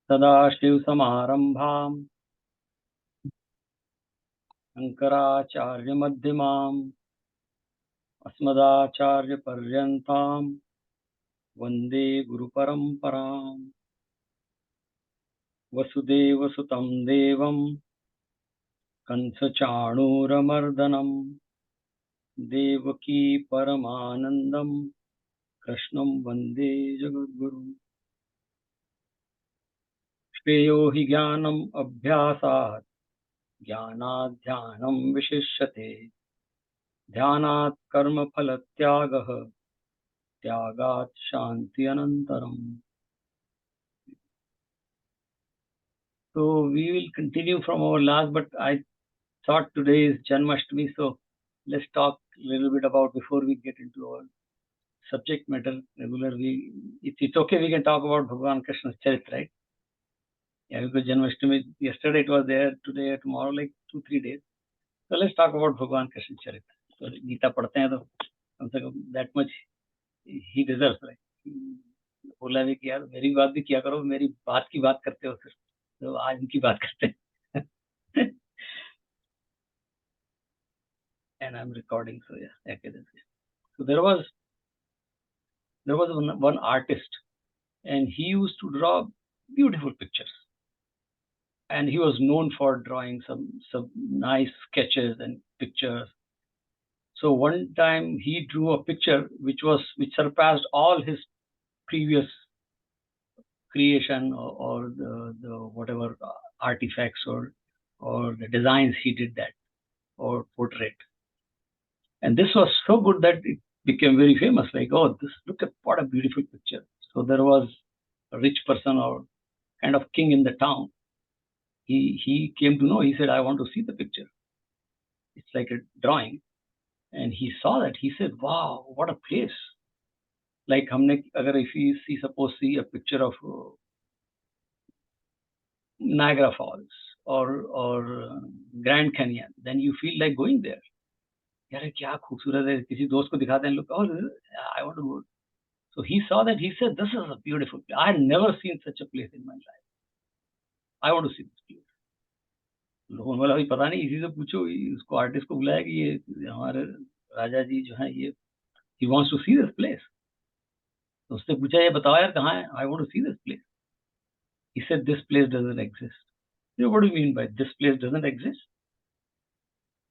सदाशिवसमारम्भाम् शङ्कराचार्यमध्यमाम् अस्मदाचार्यपर्यन्ताम् वन्दे गुरुपरम्पराम्। वसुदेवसुतं देवं कंसचाणूरमर्दनं देवकी परमानन्दं कृष्णं वन्दे जगद्गुरुम्। श्रेयो हि ज्ञानम् अभ्यासात् ज्ञानात् ध्यानं विशिष्यते। ध्यानात् कर्मफलत्यागः त्यागात् शान्ति अनन्तरम्। So we will continue from our last, but I thought today is Janmashtami, so let's talk a little bit about before we get into our subject matter. Regularly, it's okay. We can talk about Bhagwan Krishna's charitra, right? Yeah, because Janmashtami yesterday it was there, today, tomorrow, like 2-3 days. So let's talk about Bhagwan Krishna's charitra. So Gita पढ़ते हैं तो कम से कम that much he deserves, right? बोला भी कि यार मेरी बात भी किया करो, मेरी बात की बात करते हो फिर तो आज इनकी बात करते हैं. And I'm recording, so yeah, okay, that's it. So there was one artist, and he used to draw beautiful pictures, and he was known for drawing some nice sketches and pictures. So one time he drew a picture which surpassed all his previous creation or the whatever artifacts or the designs he did that or portrait. And this was so good that it became very famous. Like, oh, look at what a beautiful picture. So there was a rich person or kind of king in the town. He came to know. He said, I want to see the picture. It's like a drawing. And he saw that. He said, wow, what a place. Like, if you see a picture of Niagara Falls or Grand Canyon, then you feel like going there. यार क्या खूबसूरत है, किसी दोस्त को दिखाते हैं लोग, oh, I want to go. So he saw that. He said, this is a beautiful place. I had never seen such a place in my life. I want to see this place. लोगों ने बोला अभी पता नहीं, इसी से पूछो, उसको आर्टिस्ट को बुलाया कि ये हमारे राजा जी जो हैं, ये he wants to see this place. तो उससे पूछा, ये बताओ यार कहाँ है? I want to see this place. He said, this place doesn't exist. You know, what do you mean by this place doesn't exist?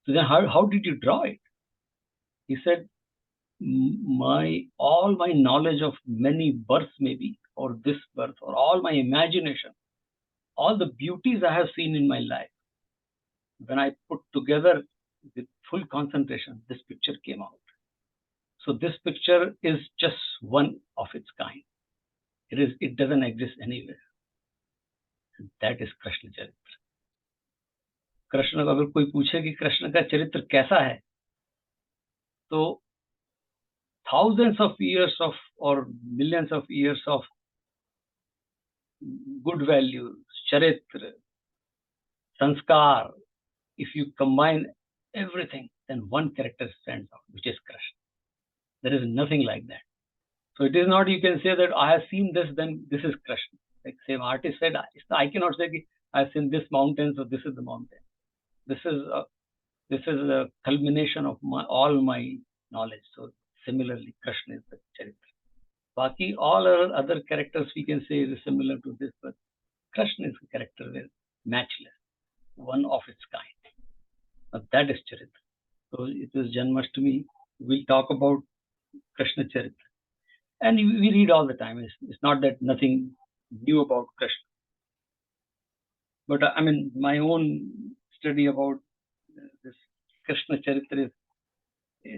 So then how did you draw it? He said, all my knowledge of many births maybe, or this birth, or all my imagination, all the beauties I have seen in my life, when I put together with full concentration, this picture came out. So this picture is just one of its kind. It doesn't exist anywhere. And that is Krishna Charitra. Krishna को अगर कोई पूछे कि कृष्ण का चरित्र कैसा है, तो thousands of years of or millions of years of good values, charitra, sanskar, if you combine everything, then one character stands out, which is Krishna. There is nothing like that. So it is not you can say that I have seen this, then this is Krishna. Like same artist said, I cannot say I have seen this mountain, so this is the mountain. This is a culmination of all my knowledge. So similarly, Krishna is the charitra. Baki, all our other characters we can say is similar to this, but Krishna is a character that is matchless, one of its kind. Now that is charitra. So it is Janmashtami. We'll talk about Krishna charitra. And we read all the time. It's not that nothing new about Krishna. But I mean, my own study about this Krishna charitra is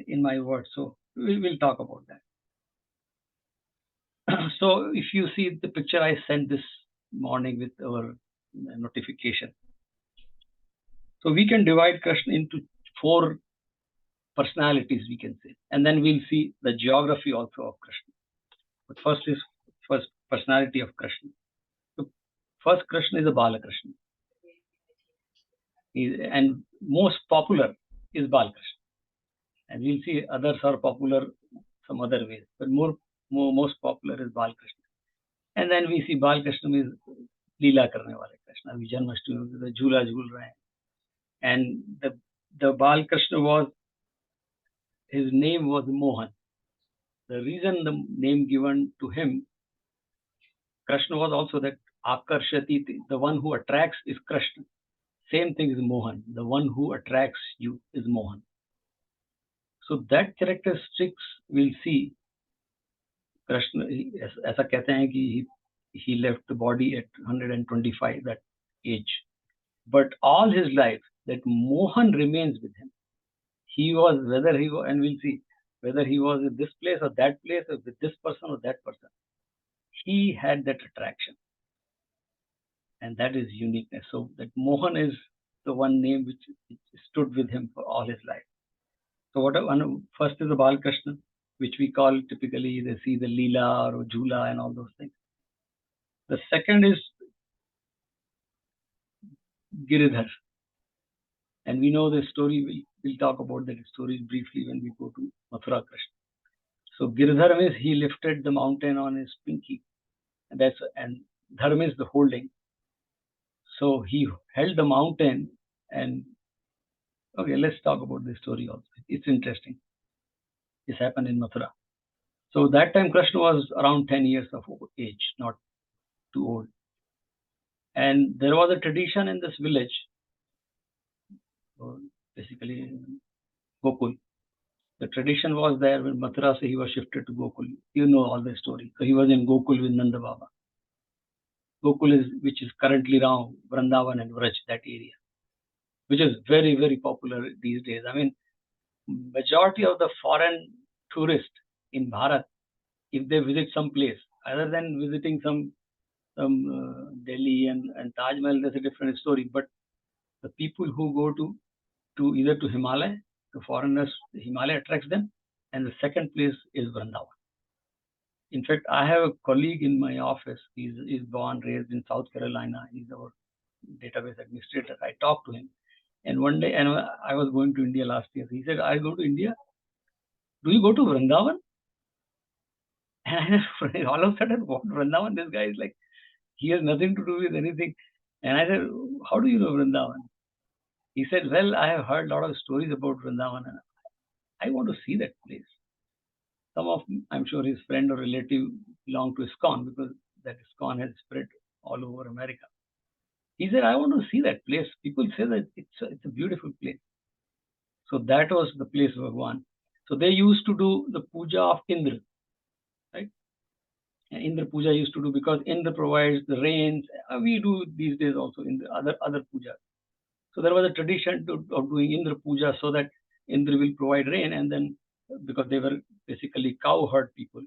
in my words. So we'll talk about that. So if you see the picture I sent this morning with our notification. So we can divide Krishna into 4 personalities, we can say, and then we'll see the geography also of Krishna. But first personality of Krishna. So first Krishna is a Balakrishna. And most popular is Balakrishna. And we'll see others are popular some other ways, but most popular is Balakrishna. And then we see Balakrishna is Leela karne wale Krishna. Abhi Janmashtami the Jhula jhul rahe hain. And the Balakrishna was, his name was Mohan. The reason the name given to him, Krishna, was also that Akarshati, the one who attracts is Krishna. Same thing is Mohan. The one who attracts you is Mohan. So that characteristics we'll see. Krishna, ऐसा कहते हैं कि he left the body at 125, that age. But all his life, that Mohan remains with him. He was, and we'll see, whether he was in this place or that place, or with this person or that person, he had that attraction. And that is uniqueness. So that Mohan is the one name which stood with him for all his life. So first is the Balakrishna, which we call typically, they see the Leela or Jhula and all those things. The second is Giridhar. And we know the story, we'll talk about that story briefly when we go to Mathura Krishna. So Giridhar means he lifted the mountain on his pinky. And Dharma is the holding. So he held the mountain and, okay, let's talk about this story also. It's interesting. This happened in Mathura. So that time Krishna was around 10 years of age, not too old. And there was a tradition in this village, basically Gokul. The tradition was there when Mathura, so he was shifted to Gokul. You know all the story. So he was in Gokul with Nanda Baba. Gokul which is currently around Vrindavan and Vraj, that area, which is very, very popular these days. I mean, majority of the foreign tourists in Bharat, if they visit some place, other than visiting some Delhi and Taj Mahal, that's a different story. But the people who go to either to Himalaya, the foreigners, Himalaya attracts them, and the second place is Vrindavan. In fact, I have a colleague in my office. He's born, raised in South Carolina. He's our database administrator. I talked to him, and one day, and I was going to India last year. He said, "I go to India. Do you go to Vrindavan?" And all of a sudden, what Vrindavan? This guy is like, he has nothing to do with anything. And I said, "How do you know Vrindavan?" He said, "Well, I have heard a lot of stories about Vrindavan, and I want to see that place." I'm sure his friend or relative belong to ISKCON, because that ISKCON has spread all over America. He said, "I want to see that place. People say that it's a beautiful place." So that was the place of Bhagwan. So they used to do the puja of Indra, right? And Indra puja used to do, because Indra provides the rains. We do these days also in the other puja. So there was a tradition of doing Indra puja, so that Indra will provide rain, and then because they were basically cow herd people,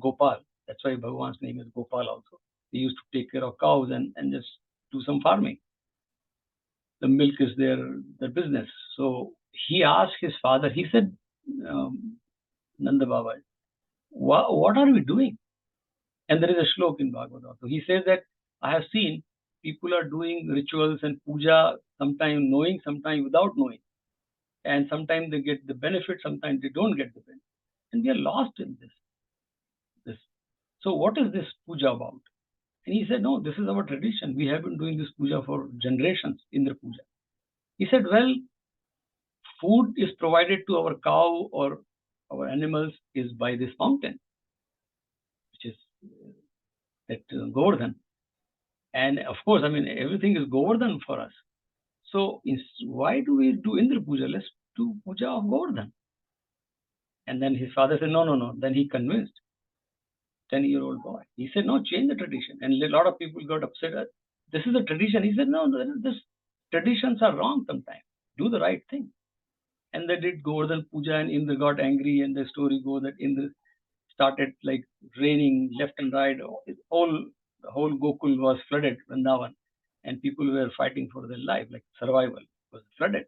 Gopal. That's why Bhagwan's name is Gopal also. They used to take care of cows and just do some farming. The milk is their business. So he asked his father, he said, Nanda Baba, what are we doing? And there is a shlok in Bhagavad also. He says that I have seen people are doing rituals and puja, sometimes knowing, sometimes without knowing. And sometimes they get the benefit, sometimes they don't get the benefit. And we are lost in this. So what is this puja about? And he said, no, this is our tradition. We have been doing this puja for generations, Indra puja. He said, well, food is provided to our cow or our animals is by this mountain, which is that Govardhan. And of course, I mean, everything is Govardhan for us. So why do we do Indra puja? Let's do puja of Govardhan. And then his father said, no. Then he convinced 10-year-old boy. He said, no, change the tradition. And a lot of people got upset. This is a tradition. He said, no, this traditions are wrong sometimes. Do the right thing. And they did Govardhan puja, and Indra got angry, and the story goes that Indra started like raining left and right. All the whole Gokul was flooded, Vrindavan, and people were fighting for their life, like survival was flooded.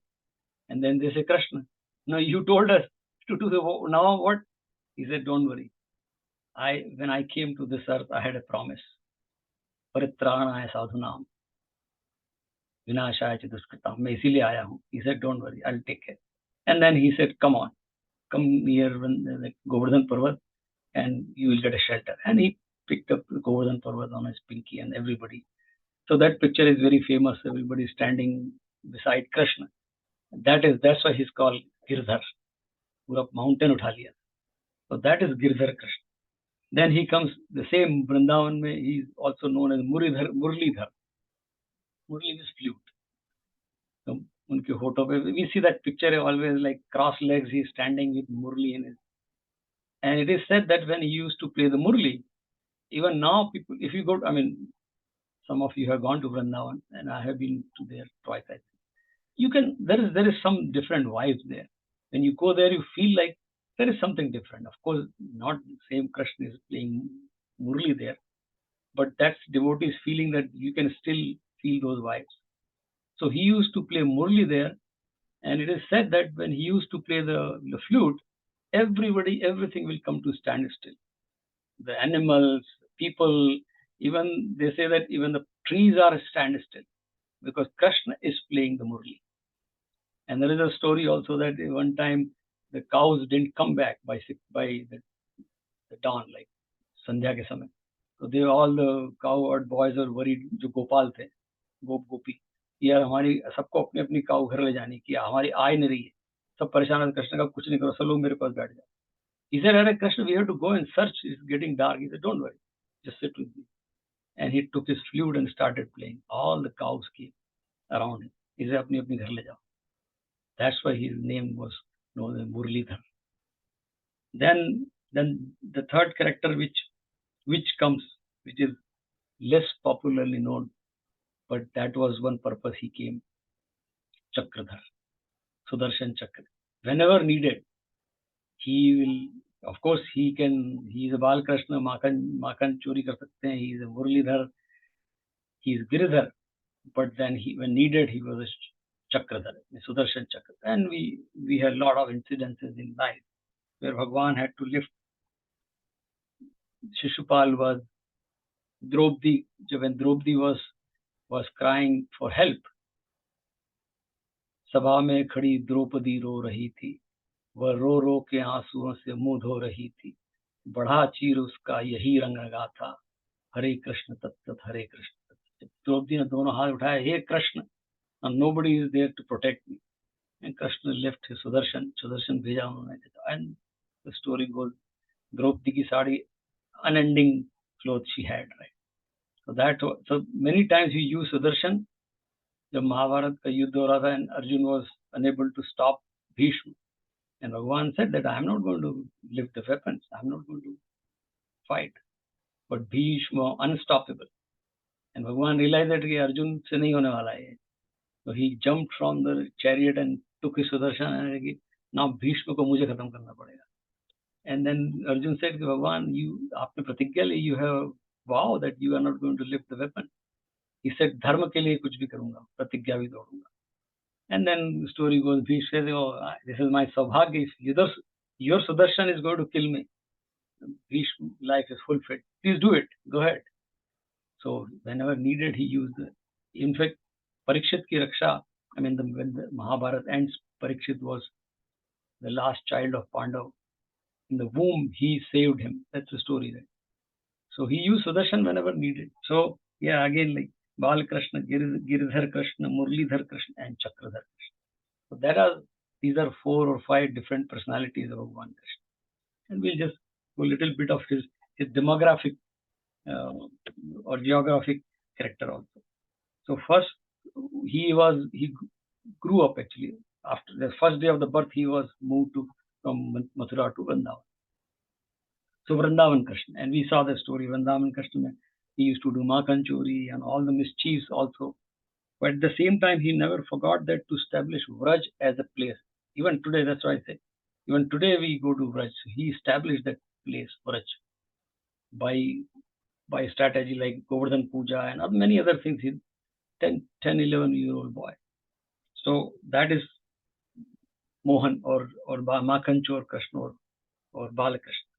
And then they say, Krishna, no, you told us to do the now what? He said, don't worry. When I came to this earth, I had a promise. Paritranaya sadhunam, vinashaya chaduskritam. मैं इसीलिए आया हूँ. He said, don't worry, I'll take care. And then he said, come on, come near like Govardhan Parvat, and you will get a shelter. And he picked up Govardhan Parvat on his pinky, and everybody. So that picture is very famous. Everybody standing beside Krishna. That's why he's called Girdhar. पूरा mountain उठा लिया. So that is Girdhar Krishna. Then he comes the same Vrindavan mein, he is also known as Murlidhar. Murli is flute. So unke photo pe we see that picture always like cross legs. He is standing with Murli in his. And it is said that when he used to play the Murli, even now people, if you go, I mean, some of you have gone to Vrindavan, and I have been to there twice. I think you can. There is some different vibes there. When you go there, you feel like there is something different. Of course, not the same Krishna is playing Murli there, but that's devotees feeling that you can still feel those vibes. So he used to play Murli there, and it is said that when he used to play the flute, everything will come to standstill. The animals, people, even they say that even the trees are standstill because Krishna is playing the Murli. And there is a story also that one time the cows didn't come back by the dawn, like Sandhya ke samay. So all the cowherd boys are worried, जो गोपाल थे, गोपी, यार हमारी सबको अपनी अपनी काऊ घर ले जानी कि हमारी आय नहीं रही है, सब परेशान है. कृष्ण का कुछ नहीं करो, सब लोग मेरे पास बैठ जाओ. He said, "Arey Krishna, we have to go and search. It's getting dark." He said, "Don't worry, just sit with me." And he took his flute and started playing. All the cows came around him. He said, "अपनी अपनी घर ले जाओ." That's why his name was known as Murlidhar. Then the third character which comes, which is less popularly known, but that was one purpose he came, Chakradhar, Sudarshan Chakra. Whenever needed, he will, of course, he is a Bal Krishna, Makan Chori kar sakte hain, he is a Murlidhar, he is Giridhar, but then when needed, he was a Chakradhar, a Sudarshan Chakra. And we had a lot of incidences in life where Bhagwan had to lift. Shishupal was Draupadi, when Draupadi was crying for help. सभा में खड़ी द्रौपदी रो रही थी, वह रो रो के आंसुओं से मुंह धो रही थी. बढ़ा चीर उसका यही रंग रंगा था, हरे कृष्ण तत्त हरे कृष्ण तत्त. द्रौपदी ने दोनों हाथ उठाए, हे Krishna, and nobody is there to protect me. And Krishna left his Sudarshan भेजा उन्होंने. And the story goes, Draupadi की sari, unending clothes she had, right? So many times he used Sudarshan. जब महाभारत का युद्ध हो रहा था and Arjun was unable to stop Bhishma, and Bhagwan said that I am not going to lift the weapons, I am not going to fight, but Bhishma unstoppable. And Bhagwan realized that Arjun से नहीं होने वाला है. So he jumped from the chariot and took his Sudarshan and now Bhishma को मुझे खत्म करना पड़ेगा. And then Arjun said, Bhagwan, आपने प्रतिज्ञा ली, you have vowed that you are not going to lift the weapon. He said, धर्म के लिए कुछ भी करूंगा, प्रतिज्ञा भी तोड़ूंगा. And then the story goes, Bhishma says, oh, this is my saubhagya. If your Sudarshan is going to kill me, Bhishma's life is fulfilled. Please do it. Go ahead. So whenever needed, he used it. In fact, Parikshit ki raksha, when the Mahabharata ends, Parikshit was the last child of Pandav. In the womb, he saved him. That's the story, right? So he used Sudarshan whenever needed. So yeah, again, like Bal Krishna, Giridhar Krishna, Murlidhar Krishna, and Chakradhar Krishna. So these are 4 or 5 different personalities of Bhagwan Krishna. And we'll just go a little bit of his demographic or geographic character also. So first, he grew up actually. After the first day of the birth, he was moved from Mathura to Vrindavan. So Vrindavan Krishna, and we saw the story. Vrindavan Krishna, he used to do Makan Chori and all the mischiefs also. But at the same time, he never forgot that to establish Vraj as a place. Even today, that's why I say, even today we go to Vraj. He established that place, Vraj, by by strategy like Govardhan Puja and many other things. He's 10, 11-year-old boy. So that is Mohan or Makanchu or Krishna or Balakrishna.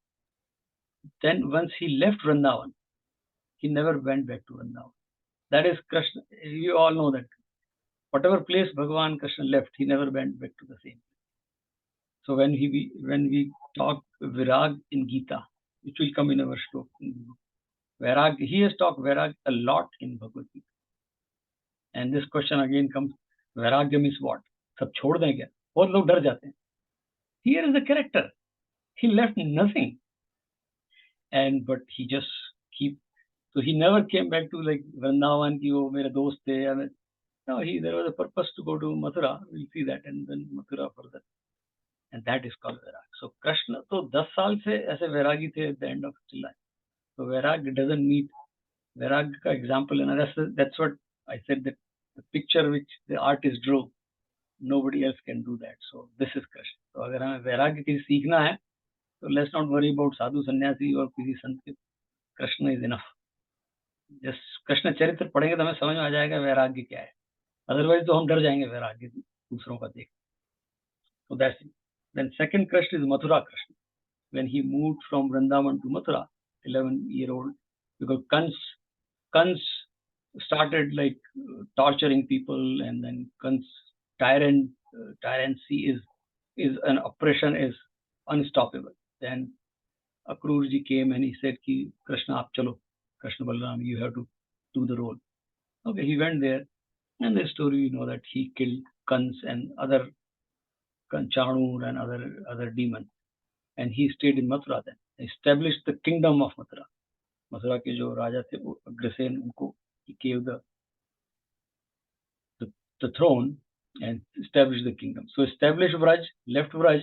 Then once he left Vrindavan, he never went back to Vrindavan. That is Krishna. You all know that. Whatever place Bhagwan Krishna left, he never went back to the same. So when we talk Virag in Gita, which will come in our Shlok, Virag, he has talked Virag a lot in Bhagavad Gita. And this question again comes, Vairagya means what? सब छोड़ दें क्या? बहुत लोग डर जाते हैं. Here is the character. He left nothing. But he just so he never came back to like Vrindavan ki wo mere dost the. No, there was a purpose to go to Mathura. We'll see that, and then Mathura further. And that is called Vairag. So Krishna, so 10 साल से ऐसे वैरागी थे at the end of his life. So Vairag doesn't meet Vairag का example, and that's what I said, that the picture which the artist drew, nobody else can do that. So this is Krishna. So अगर हमें वैराग्य की सीखना है, so let's not worry about साधु सन्यासी और किसी संत के. Krishna is enough. Just Krishna चरित्र पढ़ेंगे तो हमें समझ में आ जाएगा वैराग्य क्या है. Otherwise तो हम डर जाएंगे वैराग्य दूसरों का देख. So that's it. Then second Krishna is Mathura Krishna. When he moved from Vrindavan to Mathura, 11-year-old, because Kans started like torturing people, and then Kans tyranny is an oppression is unstoppable. Then Akrurji came and he said, "Ki Krishna, aap chalo, Krishna Balram, you have to do the role." Okay, he went there, and the story you know that he killed Kans and other Kanchanur and other demons, and he stayed in Mathura. Then established the kingdom of Mathura. Mathura के जो राजा थे वो अग्रसेन, उनको he gave the throne and established the kingdom. So established Vraj, left Vraj,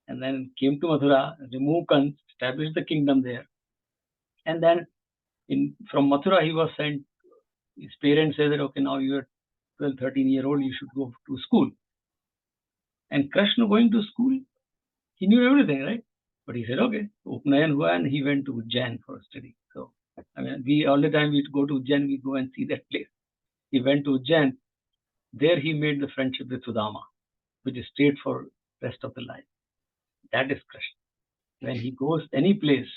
and then came to Mathura, removed Kans, established the kingdom there. And then from Mathura he was sent. His parents said that, okay, now you are 12, 13-year-old, you should go to school. And Krishna going to school, he knew everything, right? But he said, okay, Upnayan hua, and he went to Ujjain for study. So, I mean, all the time we go to Ujjain, we go and see that place. He went to Ujjain. There he made the friendship with Sudama, which stayed for rest of the life. That is Krishna. When he goes any place,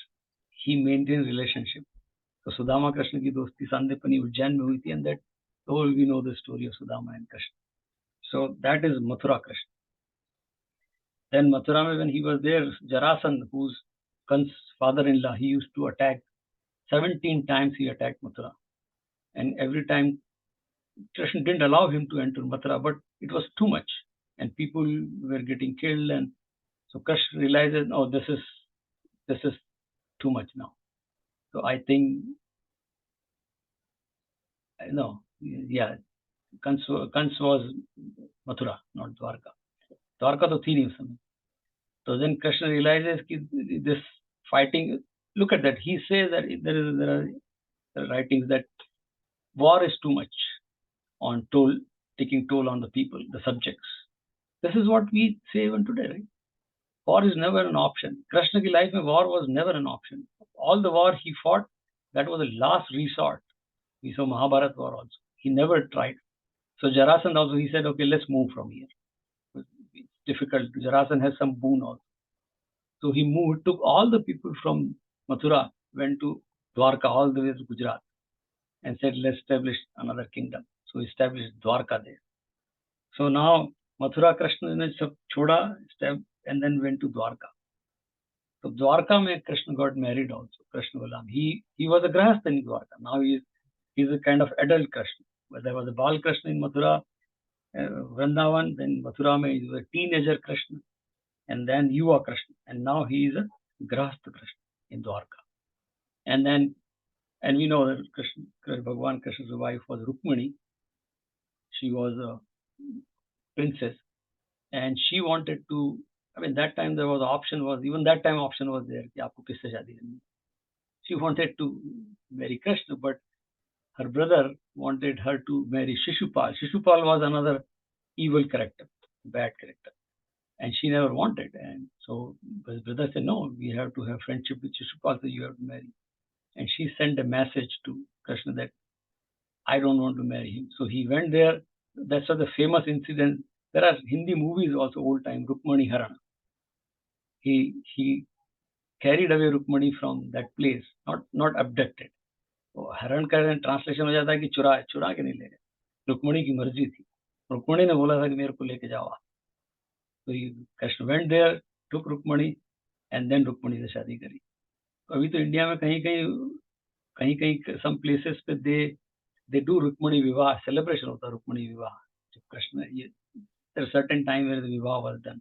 he maintains relationship. So Sudama Krishna ki dosti Sandipani Ujjain mein hui thi, and that all we know the story of Sudama and Krishna. So that is Mathura Krishna. Then Mathura mein, when he was there, Jarasandh, who's Kans' father-in-law, he used to attack. 17 times he attacked Mathura. And every time Krishna didn't allow him to enter Mathura, but it was too much. And people were getting killed. And so Krishna realizes, oh, this is too much now. So I think, no, yeah, Kans was Mathura, not Dwarka. Dwarka to thi nahi us samay. So then Krishna realizes this fighting, look at that. He says that there are writings that war is too much on taking toll on the people, the subjects. This is what we say even today, right? War is never an option. Krishna ki life mein war was never an option. All the war he fought, that was the last resort. We saw Mahabharata war also. He never tried. So Jarasandh also, he said, okay, let's move from here. It's difficult. Jarasandh has some boon also. So he moved, took all the people from Mathura, went to Dwarka, all the way to Gujarat, and said, let's establish another kingdom. So he established Dwarka there. So now Mathura Krishna ne sab choda, and then went to Dwarka. So Dwarka mein Krishna got married also, Krishna Balam. He was a grahastha in Dwarka. Now he's a kind of adult Krishna. But there was a Bal Krishna in Mathura, Vrindavan, then Mathura mein he was a teenager Krishna, and then Yuva Krishna. And now he is a grahastha Krishna in Dwarka. And we know that Bhagwan Krishna's wife was Rukmini. She was a princess, and she wanted to, I mean, that time there was option was there. Ki aapko kisse shaadi karni. She wanted to marry Krishna, but her brother wanted her to marry Shishupal. Shishupal was another evil character, bad character, and she never wanted. And so his brother said, no, we have to have friendship with Shishupal, so you have to marry. and she sent a message to Krishna that I don't want to marry him. So he went there. That's the famous incident. There are Hindi movies also, old time, Rukmani Haran. He carried away Rukmani from that place, not abducted. तो हरण का translation हो जाता है कि चुरा के नहीं ले गए, रुक्मणी की मर्जी थी, रुक्मणी ने बोला था कि मेरे को लेके जाओ। तो Krishna went there, took Rukmini, and then Rukmini से शादी करी। अभी तो इंडिया में कहीं कहीं सम प्लेसेस पे दे डू रुक्मणी विवाह, सेलिब्रेशन होता है रुक्मणी विवाह। जब कृष्ण ये certain time where the vivah was done,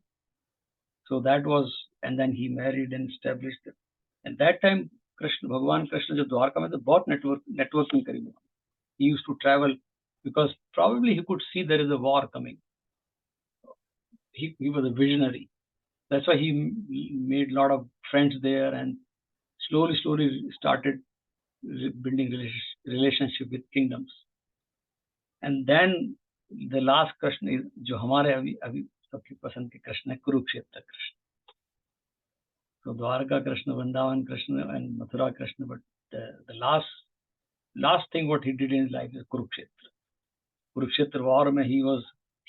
so that was, and then he married and established. At that time Krishna, Bhagwan Krishna जो द्वारका में तो बहुत नेटवर्किंग करी। He used to travel because probably he could see there is a war coming. He was a visionary. That's why he made a lot of friends there and slowly started building relationship with kingdoms. And then the last Krishna is जो हमारे अभी सबके पसंद के कृष्ण है, Kurukshetra Krishna. So Dwarka Krishna, Vrindavan Krishna and Mathura Krishna, but the last thing what he did in his life is Kurukshetra. Kurukshetra war mein he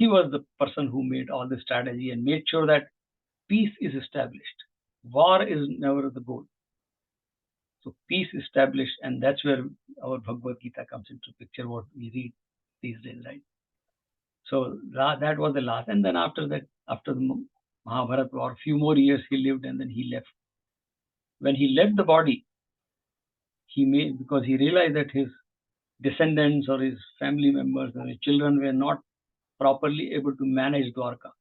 was the person who made all the strategy and made sure that peace is established. War is never the goal. So peace established, and that's where our Bhagavad Gita comes into picture, what we read these days, right? So that was the last. And then after that, after the Mahabharata war, few more years he lived, and then he left. When he left the body, because he realized that his descendants or his family members or his children were not properly able to manage Dwarka.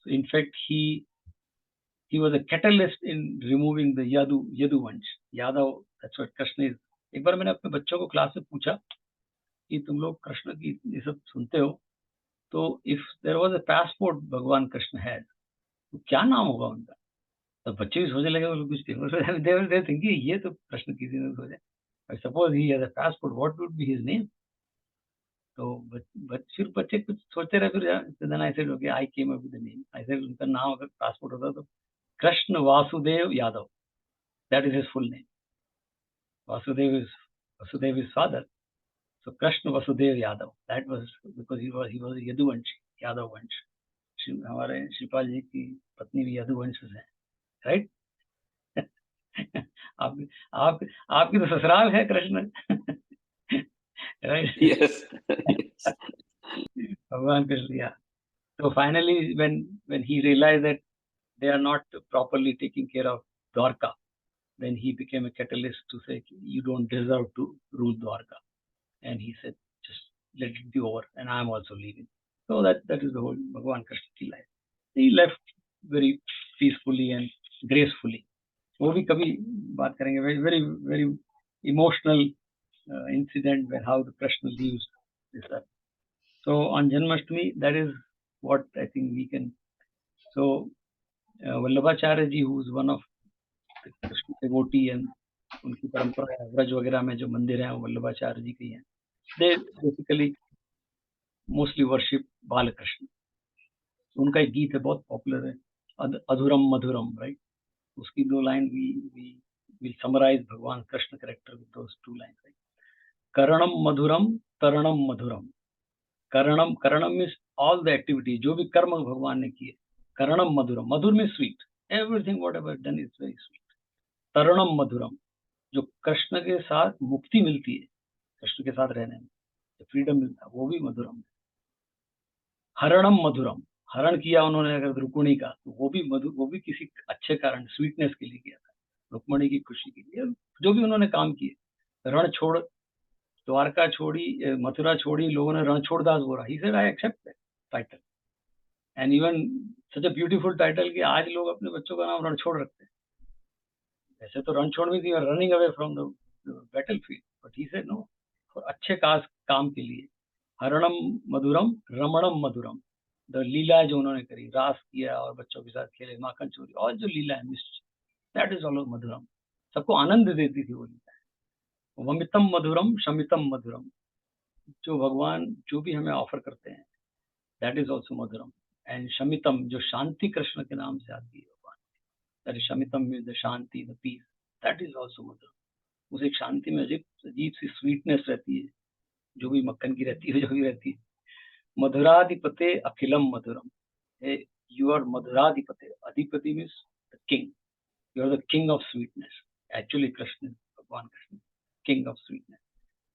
So in fact, he was a catalyst in removing the Yadu Vansh. Yadav, that's what Krishna is. एक बार मैंने अपने बच्चों को class में पूछा कि तुम लोग कृष्ण की ये सब सुनते हो, तो if there was a passport भगवान कृष्ण है तो क्या नाम होगा उनका? तो बच्चे भी सोचने लगे, कुछ they thinking ये तो प्रश्न किसी ने सोचा। Suppose he has a passport, what would be his name? तो फिर बच्चे कुछ सोचते रहे, फिर then I said, okay, I came up with the name. I said उनका नाम अगर पासपोर्ट होता तो Krishna Vasudev Yadav, that is his full name. Vasudev is father, so Krishna Vasudev Yadav. That was because he was a Yaduvanshi, Yadav Vansh. हमारे शिल्पाल जी की पत्नी भी यदुवंश से है, राइट? आपकी तो ससुराल है कृष्ण, राइट? Yes. भगवान Krishna, yeah. So finally, when he realized that they are not properly taking care of Dwarka, then he became a catalyst to say, you don't deserve to rule Dwarka. And he said, just let it be over, and I am also leaving. So that is the whole Bhagwan Krishna life. He left very peacefully and gracefully. वो भी कभी बात करेंगे, very very emotional incident where how the Krishna leaves this earth. So on Janmashtami, that is what I think we can. So Vallabhacharya ji, who is one of the Krishna devotee, and उनकी परंपरा है, व्रज वगैरह में जो मंदिर हैं वो वल्लभाचार्य जी के हैं. They basically mostly worship Balkrishna. उनका एक गीत है बहुत पॉपुलर है, अधुरम मधुरम, राइट? उसकी दो लाइन we will summarize भगवान Krishna character with those two lines, right? Karnam Madhuram तरणम Madhuram. Karnam means all the activity, जो भी कर्म भगवान ने किए. करणम मधुरम, मधुर में sweet, everything whatever done is very sweet. तरणम मधुरम, जो कृष्ण के साथ मुक्ति मिलती है, कृष्ण के साथ रहने में फ्रीडम मिलता है, वो भी मधुरम. हरणम मधुरम, हरण किया उन्होंने अगर रुक्मिणी का, तो वो भी मधुर, वो भी किसी अच्छे कारण, स्वीटनेस के लिए किया था, रुक्मिणी की खुशी के लिए, जो भी उन्होंने काम किए. रण छोड़, द्वारका छोड़ी, मथुरा छोड़ी, लोगों ने रणछोड़दास बोला. He said I accept that title, and even such a beautiful title कि आज लोग अपने बच्चों का नाम रणछोड़ रखते हैं. वैसे तो रणछोड़ में थी, running away from the battlefield, but he said no, for अच्छे काम के लिए. हरणम मधुरम रमणम मधुरम, द लीला जो उन्होंने करी, रास किया और बच्चों के साथ खेले, माखन चोरी, और जो लीला है, दैट इज ऑल मधुरम. सबको आनंद देती थी वो लीला. वमितम मधुरम शमितम मधुरम, जो भगवान जो भी हमें ऑफर करते हैं, दैट इज ऑल्सो मधुरम. एंड शमितम, जो शांति कृष्ण के नाम से आती है भगवान, दैट इज शमितम, द शांति, the peace, that is also मधुरम. उस एक शांति में अजीब सी स्वीटनेस रहती है, जो भी मक्खन की रहती है, जो भी रहती है। मधुराधिपते अखिलम मधुरम, you are Madhuradhipate, adhipati means the king, you are the king of sweetness. Actually Krishna, Bhagwan Krishna king of sweetness.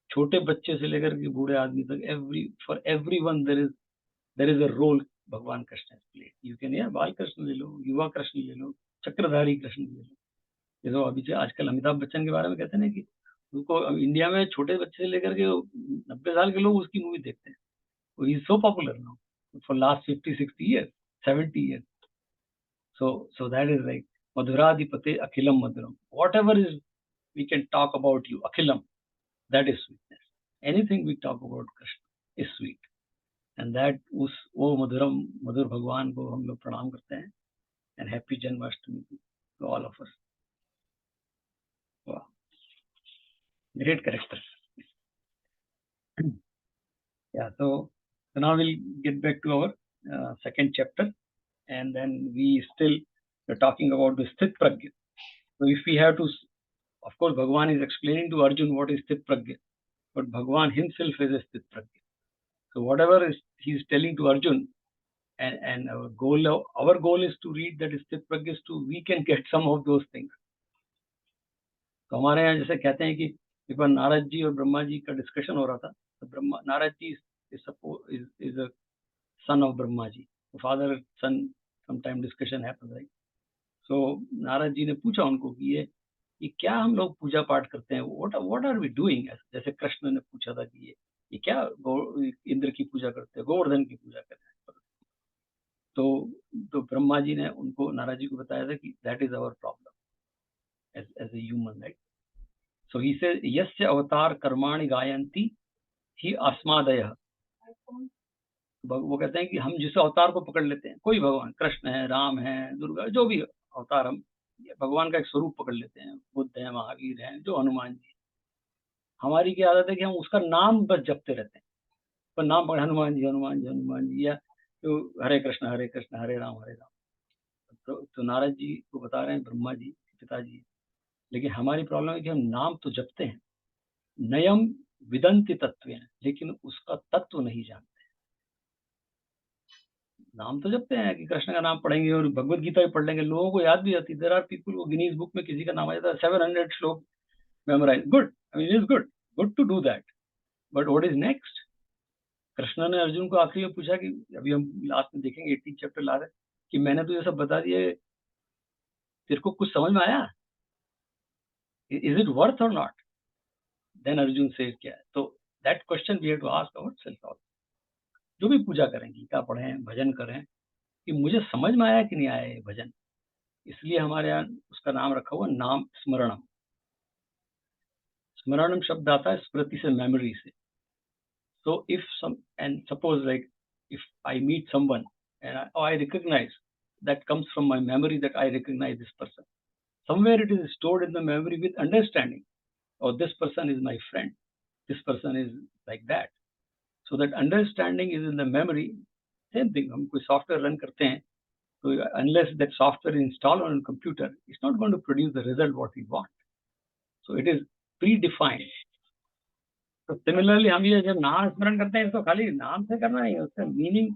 छोटे बच्चे से लेकर के बूढ़े आदमी तक, for everyone there is a role Bhagwan Krishna play. You can, या बाल कृष्ण ले लो, युवा कृष्ण ले लो, चक्रधारी कृष्ण ले लो। जैसे अभी से आजकल अमिताभ बच्चन के बारे में कहते हैं ना कि उसको इंडिया में छोटे बच्चे से लेकर के 90 साल के लोग उसकी मूवी देखते हैं। He is so popular now for last 50-60 years, 70 years. So that is like Madhuradipate Akhilam Madhuram. Whatever is we can talk about you, Akhilam, that is sweetness. Anything we talk about Krishna is sweet. And that वो मधुर भगवान को हम लोग प्रणाम करते हैं. And happy Janmashtami to all of us. Wow. Great character. Yeah, so now we'll get back to our second chapter, and then we still are talking about the Sthit Pragya. So if we have to, of course, Bhagwan is explaining to Arjun what is Sthit Pragya, but Bhagwan himself is a Sthit Pragya. So whatever is he is telling to Arjun, and our goal is to read that Sthit Pragya, so we can get some of those things. तो हमारे यहाँ जैसे कहते हैं कि एक बार नारद जी और ब्रह्मा जी का डिस्कशन हो रहा था, तो Narad ji is a son of Brahma ji, father son sometime discussion happens, right? So Narad ji ने पूछा उनको कि ये क्या हम लोग पूजा पाठ करते हैं, what are we doing? जैसे कृष्ण ने पूछा था कि ये क्या इंद्र की पूजा करते हैं, गोवर्धन की पूजा करते हैं। तो ब्रह्मा जी ने उनको, नारद जी को बताया था कि that is our problem as a human, right? So he says यस्य अवतार कर्माणि गायन्ति ही अस्मादयः। वो कहते हैं कि हम जिस अवतार को पकड़ लेते हैं, कोई भगवान, कृष्ण है, राम है, दुर्गा, जो भी अवतार, हम भगवान का एक स्वरूप पकड़ लेते हैं, बुद्ध है, महावीर है, जो हनुमान जी, हमारी क्या आदत है कि हम उसका नाम बस जपते रहते हैं, पर नाम पकड़ हनुमान जी हनुमान जी हनुमान जी, या तो हरे कृष्ण हरे राम हरे राम। तो नारद जी को बता रहे हैं ब्रह्मा जी पिताजी, लेकिन हमारी प्रॉब्लम है कि हम नाम तो जपते हैं, नयम विदंति तत्व, लेकिन उसका तत्व नहीं जानते। नाम तो जपते हैं कि कृष्ण का नाम पढ़ेंगे और भगवत गीता भी पढ़ लेंगे, लोगों को याद भी आती है। देयर आर पीपल, वो गिनीज बुक में किसी का नाम आ जाता है 700 श्लोक memorise, good, I mean is good to do that, but what is next? Krishna ने अर्जुन को आखिरी में पूछा कि अभी हम लास्ट में देखेंगे 18 चैप्टर ला रहे कि मैंने तुझे सब बता दिए, तेरे को कुछ समझ में आया? इज इट वर्थ और नॉट? देन अर्जुन से क्या है, तो that question we have to ask ourselves also. जो भी पूजा करें, गीता पढ़ें, भजन करें, कि मुझे समझ में आया कि नहीं आया ये भजन। इसलिए हमारे यहाँ उसका नाम रखा हुआ नाम स्मरणम। स्मरणम शब्द आता है स्मृति से, मेमोरी से। So if suppose like if I meet someone and I recognize, that comes from my memory that I recognize this person. Somewhere it is stored in the memory with understanding. Oh, this person is my friend. This person is like that. So that understanding is in the memory. Same thing. हम कोई software run करते हैं, so unless that software is installed on a computer, it's not going to produce the result what we want. So it is predefined. तो similarly हम ये जब नाम स्मरण करते हैं, इसको खाली नाम से करना नहीं, उसका meaning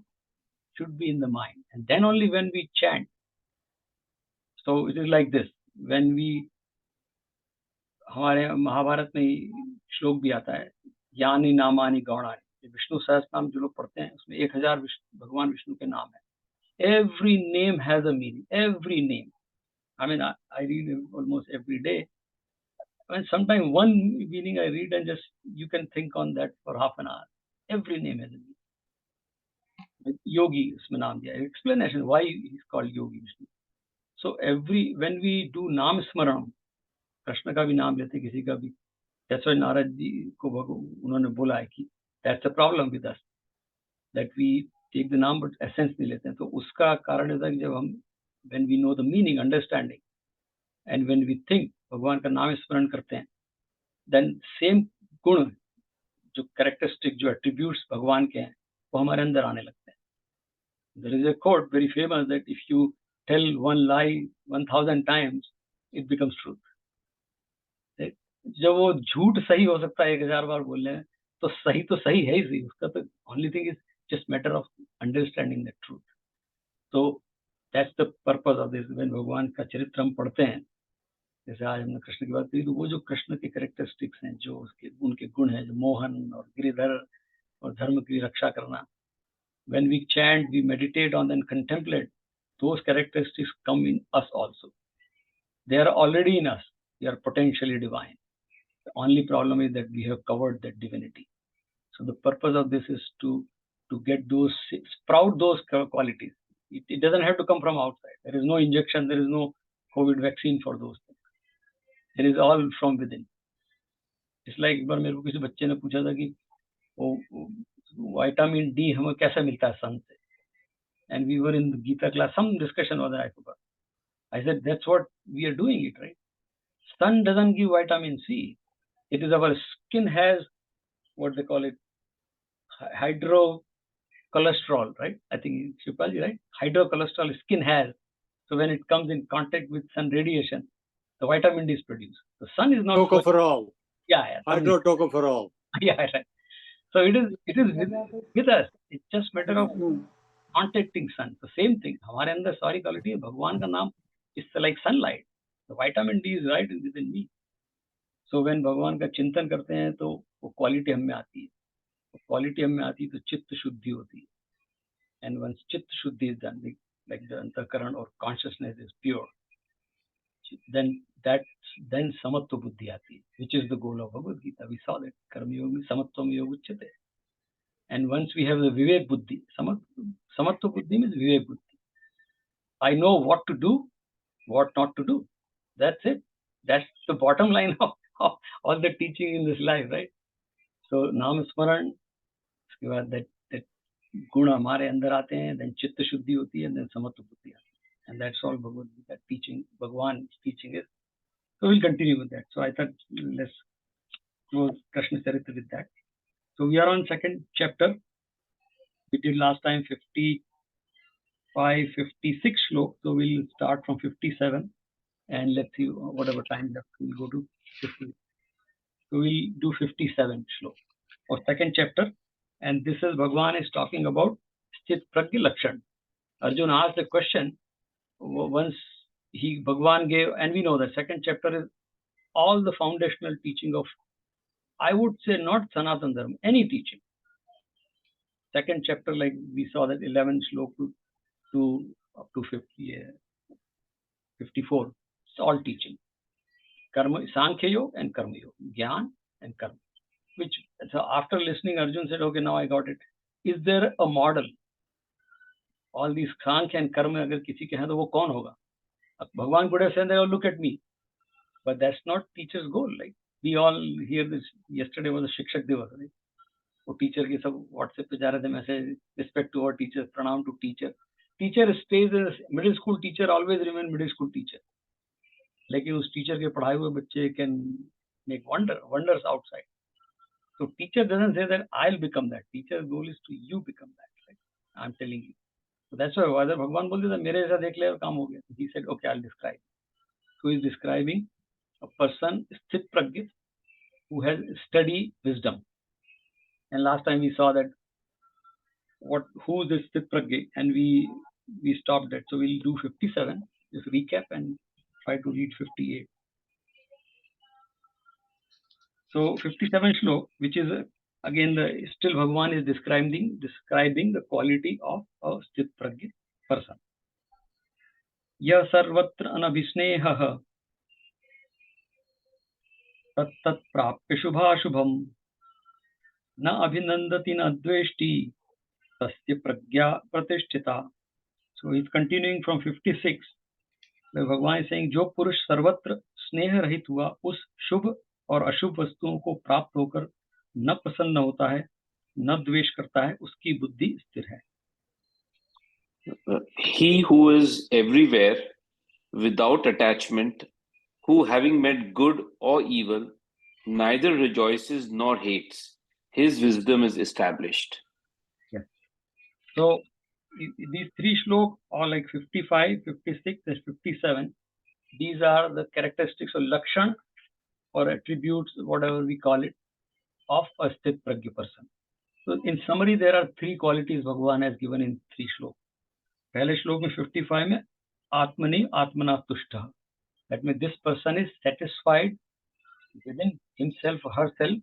should be in the mind, and then only when we chant. So it is like this, when we, हमारे महाभारत में श्लोक भी आता है, यानी नामानी गौणानी, विष्णु सहस्त्र नाम जो लोग पढ़ते हैं उसमें 1000 भगवान विष्णु के नाम है। Every name has a meaning, every name. I mean, I read almost every day. I mean, sometimes one meaning I read and just you can think on that for half an hour. Every name has a meaning. Yogi उसमें नाम दिया, explanation why he is called Yogi Vishnu. So when we do नाम स्मरण, कृष्ण का भी नाम लेते, किसी का भी, that's why नारद जी को उन्होंने बोला है कि that's a problem with us, that we take the name but essence नहीं लेते हैं। तो उसका कारण है कि जब हम when we know the meaning, understanding, and when we think, भगवान का नाम स्मरण करते हैं, then same गुण, जो कैरेक्टरिस्टिक, जो एट्रीब्यूट्स भगवान के हैं, वो हमारे अंदर आने लगते हैं। There is a quote very famous that if you tell one lie 1000 times, it becomes truth. जब वो झूठ सही हो सकता है 1000 बार बोलने में, तो सही है ही सही, उसका तो only thing is just matter of understanding the truth. तो that's the purpose of this. When भगवान का चरित्र हम पढ़ते हैं, जैसे आज हमने कृष्ण की बात की, तो वो जो कृष्ण के कैरेक्टरिस्टिक्स हैं, जो उसके उनके गुण हैं, जो मोहन और गिरिधर और धर्म की रक्षा करना, when we chant, we meditate on and contemplate, those characteristics come in us also. They are already in us. We are potentially divine. The only problem is that we have covered that divinity. So the purpose of this is to get those, sprout those qualities. It doesn't have to come from outside. There is no injection. There is no COVID vaccine for those things. It is all from within. It's like एक बार मेरे को किसी बच्चे ने पूछा था कि वो विटामिन डी हमें कैसे मिलता है सन से, and we were in the Gita class, some discussion was there, I forgot. I said, that's what we are doing it, right? Sun doesn't give vitamin C. It is our skin has what they call it, hydrocholesterol, right? I think Shipaji, right? Hydrocholesterol skin has. So when it comes in contact with sun radiation, the vitamin D is produced. The sun is not. Tocopherol. Yeah. Hydrotocopherol. Yeah, right. So it is with us. It's just matter of contacting sun. The same thing. हमारे अंदर सारी quality है. भगवान का नाम is like sunlight. The vitamin D is right within me. So when भगवान का चिंतन करते हैं तो वो क्वालिटी हम में आती है. क्वालिटी हम में आती है तो चित्त शुद्धि होती है. And once चित्त शुद्धि is done, like the अंतःकरण or consciousness is pure, then samatva buddhi aati hai, which is the goal of Bhagavad Gita. We saw that karma yoga samatvam yoga uchyate. And once we have the vivek buddhi, samatva buddhi means vivek buddhi. I know what to do, what not to do. That's it. That's the bottom line of all the teaching in this life, right? So नाम स्मरण, उसके बाद that गुण हमारे अंदर आते हैं, then चित्त शुद्धि होती है, then समत्व बुद्धि आती है. And that's all Bhagavad Gita teaching, Bhagwan's teaching is. So we'll continue with that. So I thought let's close Krishna Charitra with that. So we are on second chapter. We did last time 55, 56 Shlok. So we'll start from 57 and let's see whatever time left we'll go to 50. So we'll do 57 Shlok or second chapter. And this is Bhagwan is talking about Sthit Pragya Lakshan. Arjun asked a question once Bhagwan gave, and we know that second chapter is all the foundational teaching of, I would say not Sanatana Dharma, any teaching. Second chapter, like we saw that 11 Shlok to up to 54, it's all teaching. Karma, Sankhya Yoga and Karma Yoga, Gyan and Karma. So after listening, Arjun said, okay, now I got it. Is there a model? All these Sankhya and Karma, agar kisi ke hain, to wo kaun hoga? Bhagwan could have said, look at me. But that's not teacher's goal. Like we all hear this. Yesterday was a Shikshak Divas, right? वो teacher के सब WhatsApp पे जा रहे थे message, respect to our teacher, प्रणाम to teacher. Teacher stays middle school teacher, always remain middle school teacher. लेकिन उस टीचर के पढ़ाए हुए बच्चे can make wonders outside. So teacher doesn't say that I'll become that. Teacher's goal is to you become that. Right? I'm telling you. So that's why अगर भगवान बोलते थे मेरे जैसा देख ले और काम हो गया. He said, okay, I'll describe. So he's describing a person sthit pragya who has steady wisdom. And last time we saw that who is this sthit pragya, and we stopped that. So we'll do 57. Just recap and try to read 58. So 57 Shlok, which is again still Bhagwan is describing the quality of a sthit pragya person. Ya sarvatra anabhisnehah tat prapya shubhashubham na abhinandati na dveshti tasya pragya pratisthita. So he's continuing from 56. where भगवान is saying जो पुरुष सर्वत्र स्नेह रहित हुआ, उस शुभ और अशुभ वस्तुओं को प्राप्त होकर न प्रसन्न होता है, न द्वेष करता है, उसकी बुद्धि स्थिर है. He who is everywhere without attachment, who having met good or evil, neither rejoices nor hates, his wisdom is established. Yes. So these three Shlok are like 55, 56 and 57. These are the characteristics of Lakshan or attributes, whatever we call it, of a sthit prajna person. So in summary, there are three qualities Bhagavan has given in 3 श्लोक. पहले श्लोक में 55 में आत्मनि आत्मना तुष्टः. That means this person is satisfied within himself or herself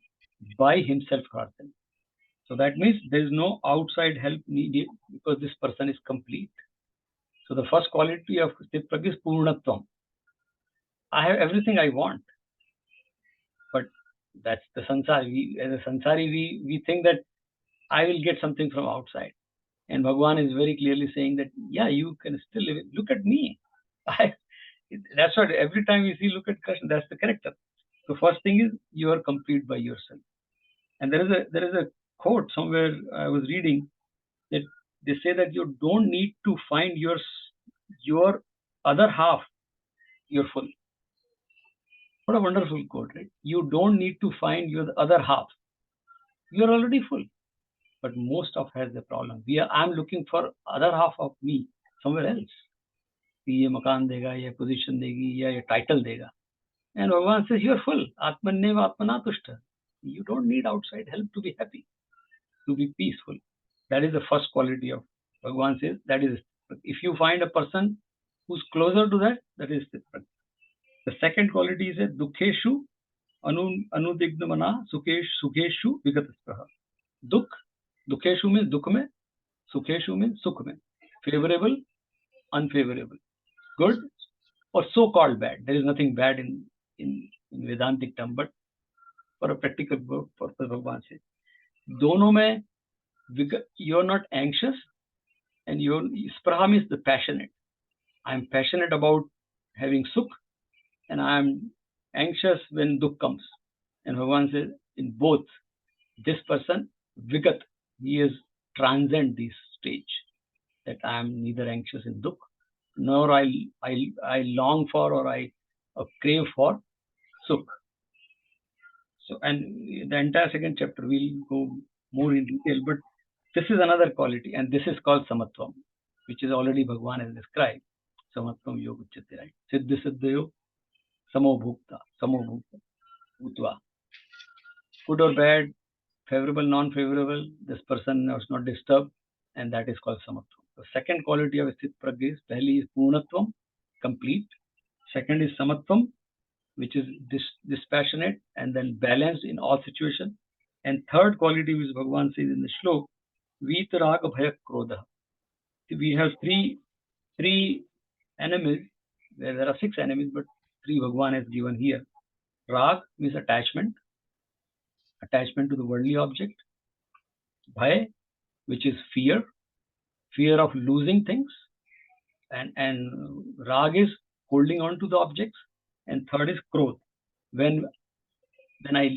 by himself or herself. So that means there is no outside help needed because this person is complete. So the first quality of sthit prajna is purnatvam. I have everything I want, but that's the sansari. As a sansari, we think that I will get something from outside. And Bhagwan is very clearly saying that, yeah, you can still live. Look at me. That's what every time you see, look at Krishna, that's the character. So first thing is you are complete by yourself. And there is a quote somewhere I was reading that they say that you don't need to find your other half, you're full. What a wonderful quote, right? You don't need to find your other half. You're already full. But most of has the problem. I'm looking for other half of me somewhere else. ये मकान देगा, ये position देगी, या ये title देगा. And Bhagavan says, you're full. Atmaneva atmana tushta. You don't need outside help to be happy, to be peaceful. That is the first quality of Bhagavan says. That is, if you find a person who's closer to that, that is the second quality is dukheshu anudigdamana sukheshu vigataspraha. Dukheshu means dukh mein, sukheshu means sukh mein. Favorable, unfavorable, good or so-called bad. There is nothing bad in Vedantic term, but for a practical purpose, Bhagavan says, dono mein you're not anxious, and spraha means the passionate. I am passionate about having sukh, and I am anxious when dukh comes. And Bhagavan says, in both, this person, vigat, he is transcend this stage, that I am neither anxious in dukh, nor I long for or I crave for sukh. So, and the entire second chapter we'll go more in detail, but this is another quality, and this is called samatvam, which is already Bhagwan has described. Samatvam yoga uchyate, right? Siddhi siddhayo samo bhukta bhutva. Good or bad, favorable, non-favorable, this person is not disturbed, and that is called samatvam. The second quality of sthit prajna is, pehli is purnatvam, complete. Second is samatvam, which is dispassionate and then balanced in all situations. And third quality, which Bhagavan says in the shlok, vitaraga bhaya krodha. We have three enemies. There are 6 enemies, but 3 Bhagavan has given here. Rag means attachment to the worldly object. Bhaya, which is fear of losing things. And rag is holding on to the objects. And third is krodh. When I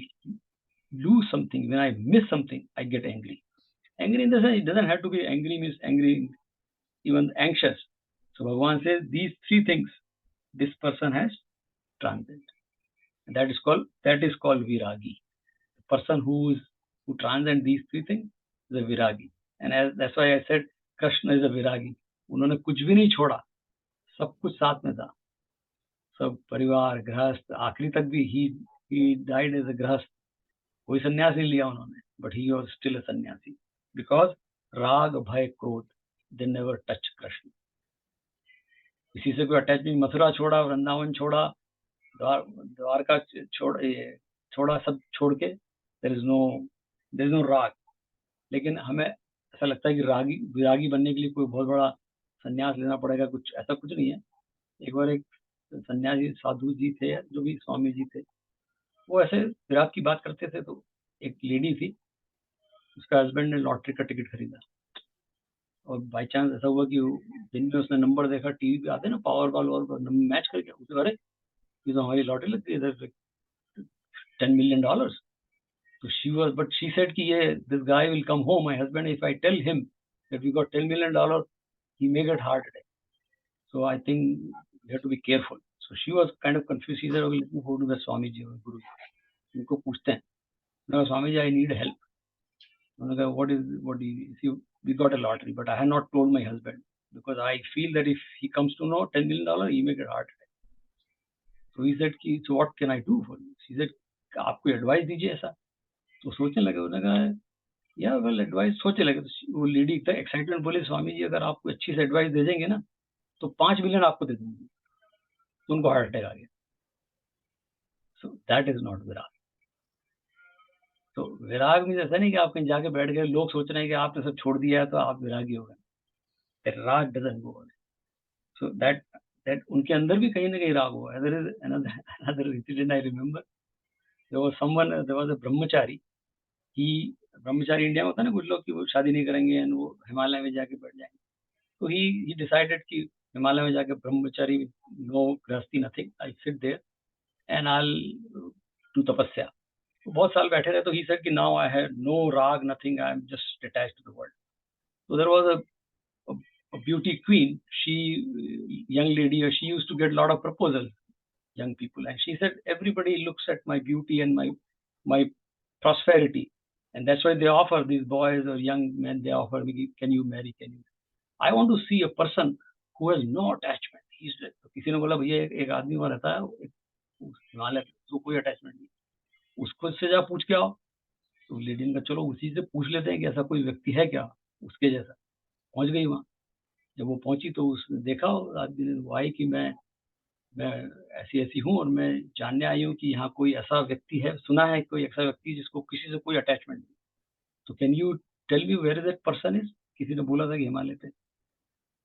lose something, when I miss something, I get angry. Angry in the sense, it doesn't have to be angry, means angry, even anxious. So Bhagavan says these 3 things this person has transcended. And that is called viragi. The person who transcends these 3 things is a viragi. And that's why I said Krishna is a viragi. उन्होंने कुछ भी नहीं छोड़ा, सब कुछ साथ में था, सब परिवार गृहस्थ, आखिरी तक भी he died as a गृहस्थ. कोई संन्यास नहीं लिया उन्होंने, but he was still a sannyasi because rag bhay krodh, they never touch Krishna. किसी से कोई अटैचमेंट, मथुरा छोड़ा, वृंदावन छोड़ा, द्वारका छोड़ा, सब छोड़ के, there is no राग. लेकिन हमें ऐसा लगता है कि विरागी बनने के लिए कोई बहुत बड़ा संन्यास लेना पड़ेगा, कुछ ऐसा कुछ नहीं है. एक बार एक सन्यासी साधु जी थे, जो भी स्वामी जी थे, वो ऐसे विराग की बात करते थे. तो एक लेडी थी, उसका हस्बैंड ने लॉटरी का टिकट खरीदा, और बाई चांस ऐसा हुआ कि दिन में उसने नंबर देखा, टीवी पे आते ना पावर कॉल और मैच करके, उसे अरे ये तो हमारी लॉटरी लग गई, इधर $10 million. So she said कि ये this guy will come home, my husband, if I tell him that we got $10 million, he may get heart attack. So I think we have to be careful. So she was kind of confused. She said, okay, let me go to the Swamiji or Guru. उनको पूछते हैं, no, Swamiji, I need help. उन्होंने कहा, what do you see? We got a lottery, but I had not told my husband because I feel that if he comes to know $10 million, he may get heart attack. So he said कि so what can I do for you? He said आप कोई advice दीजिए ऐसा. तो सोचने लगे, उन्होंने कहा या वेल एडवाइस. सोचने लगे तो वो लेडी इतना एक्साइटमेंट बोली, स्वामी जी अगर आपको अच्छी से एडवाइस दे देंगे ना तो 5 मिलियन आपको दे दूंगी. तो उनको हार्ट अटैक आ गया. सो दैट इज नॉट विराग. तो विराग में ऐसा नहीं कि आप कहीं जाके बैठ गए, लोग सोच रहे हैं कि आपने सब छोड़ दिया है तो आप विरागी हो गए. राग डजंट गो. सो दैट उनके अंदर भी कहीं ना कहीं राग हुआ है. There is another incident I remember. There was a brahmachari. He Brahmachari India में होता है ना, कुछ लोग कि वो शादी नहीं करेंगे एंड वो हिमालय में जाके बैठ जाएंगे. तो ही डिसाइडेड कि हिमालय में जाके brahmachari, no grihasthi nothing, I sit there and I do tapasya. तो बहुत साल बैठे रहे. तो ही सेड कि now I have no raag nothing, I am just attached to the world. So there was a beauty queen. She, young lady, she used to get a lot of proposals, young people, and she said everybody looks at my beauty and my prosperity, and that's why they offer these boys or young men. They offer me, can you marry? Can you? I want to see a person who has no attachment. He's तो किसी ने बोला भैया एक आदमी वहाँ रहता है, हिमालय, तो कोई अटैचमेंट नहीं, उसको से जा पूछ के आओ. तो लेडी ने कहा चलो उसी से पूछ लेते हैं कि ऐसा कोई व्यक्ति है क्या उसके जैसा. पहुंच गई वहाँ. जब वो पहुंची तो उसने देखा, आदमी ने, वो आई कि मैं ऐसी ऐसी हूँ और मैं जानने आई हूँ कि यहाँ कोई ऐसा व्यक्ति है, सुना है कोई ऐसा व्यक्ति जिसको किसी से कोई अटैचमेंट नहीं. तो can you tell me where that person is. किसी ने बोला था कि हिमालय पे.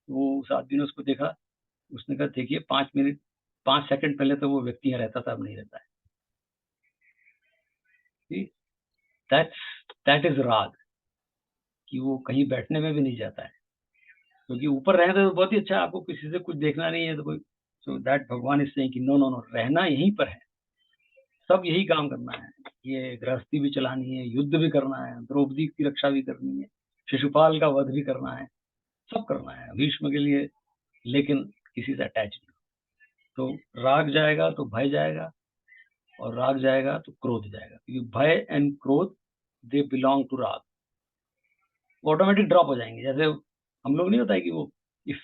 वो उस आदमी ने उसको देखा. उसने कहा देखिए 5 मिनट 5 सेकंड पहले तो वो व्यक्ति यहाँ रहता था, अब नहीं रहता है. दैट इज राग. कि वो कहीं बैठने में भी नहीं जाता है, क्योंकि ऊपर रहे तो बहुत ही अच्छा, आपको किसी से कुछ देखना नहीं है तो कोई. सो दैट भगवान इज सेइंग कि नो नो नो, रहना यहीं पर है, सब यही काम करना है. ये गृहस्थी भी चलानी है, युद्ध भी करना है, द्रौपदी की रक्षा भी करनी है, शिशुपाल का वध भी करना है, सब करना है भीष्म के लिए, लेकिन किसी से अटैच नहीं. तो राग जाएगा तो भय जाएगा, और राग जाएगा तो क्रोध जाएगा, क्योंकि भय एंड क्रोध दे बिलोंग टू राग. वो ऑटोमेटिक ड्रॉप हो जाएंगे. जैसे हम लोग नहीं होता है कि वो if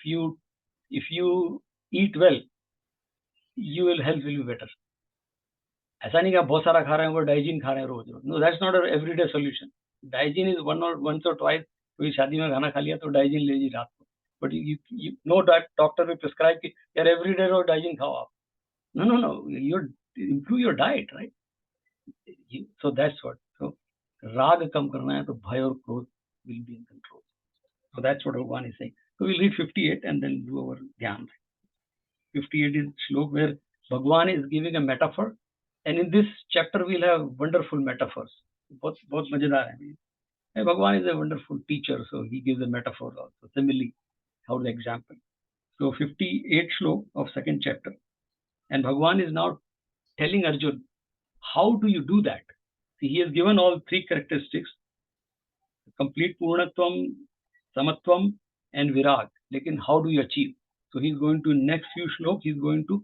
you eat well your health will be better. ऐसा नहीं कि आप बहुत सारा खा रहे हैं, वो डाइजीन खा रहे हैं रोज रोज. No, that's not everyday solution. Digene is once or twice. कोई शादी में खाना खा लिया तो डाइजीन ले लीजिए रात को, but you know doctor will prescribe कि यार एवरीडे रोज डाइजीन खाओ आप. No no no, you improve your diet, right. So that's what. So राग कम करना है तो भय और क्रोध will be in control. So that's what Bhagwan is saying. So we'll read 58 and then do our dhyan. 58 is Shlok where Bhagwan is giving a metaphor, and in this chapter we'll have wonderful metaphors. बहुत मजेदार है. Bhagwan is a wonderful teacher, so he gives a metaphor also, simile, how the example. So 58 Shlok of second chapter, and Bhagwan is now telling Arjun, how do you do that? See, he has given all three characteristics: complete Purnatvam, Samatvam, and Virag. Lekin how do you achieve? So he's going to, next few shloks, he's going to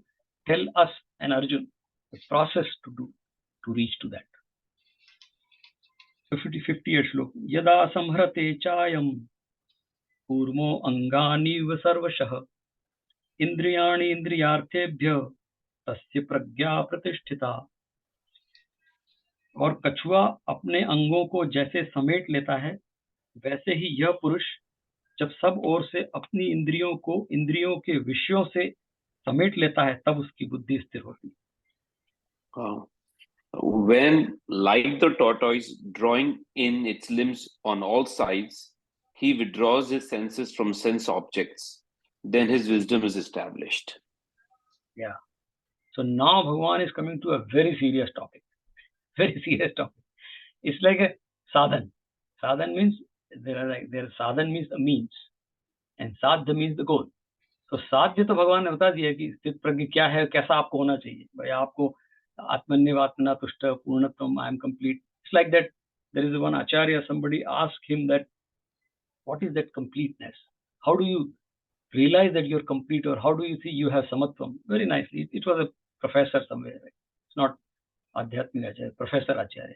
tell us and Arjun the process to do to reach to that. So 58 shlok. Yada samhrate chayam kurmo angani sarvashah indriyani indriyarthebhya tasya pragya pratisthita. और कछुआ अपने अंगों को जैसे समेट लेता है, वैसे ही यह पुरुष जब सब ओर से अपनी इंद्रियों को इंद्रियों के विषयों से समेट लेता है, तब उसकी बुद्धि स्थिर होती है. When, like the tortoise, drawing in its limbs on all sides, he withdraws his senses from sense objects, then his wisdom is established. Yeah. So now Bhagwan is coming to a very serious topic. Very serious topic. It's like a sadhan. Sadhan means sadhan means the means, and sadhya means the goal. तो साध्य तो भगवान ने बता दिया कि स्थित प्रज्ञ क्या है, कैसा आपको होना चाहिए. भाई आपको आत्मन्यवात्मना तुष्ट पूर्णत्वम, I am complete. It's like that. There is one acharya, somebody asked him that what is that completeness, how do you realize that you're complete, or how do you see you have samatvam. Very nicely, it was a professor somewhere, right? It's not adhyatmik acharya, professor acharya.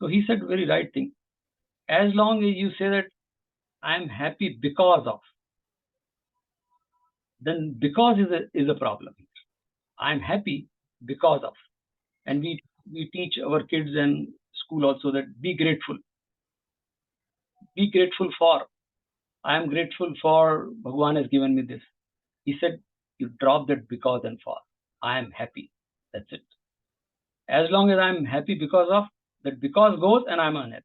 So he said very right thing. As long as you say that I am happy because of, then because is a problem. I am happy because of. And we teach our kids and school also that be grateful. Be grateful for. I am grateful for Bhagwan has given me this. He said, you drop that because and for. I am happy. That's it. As long as I'm happy because of, that because goes and I'm unhappy.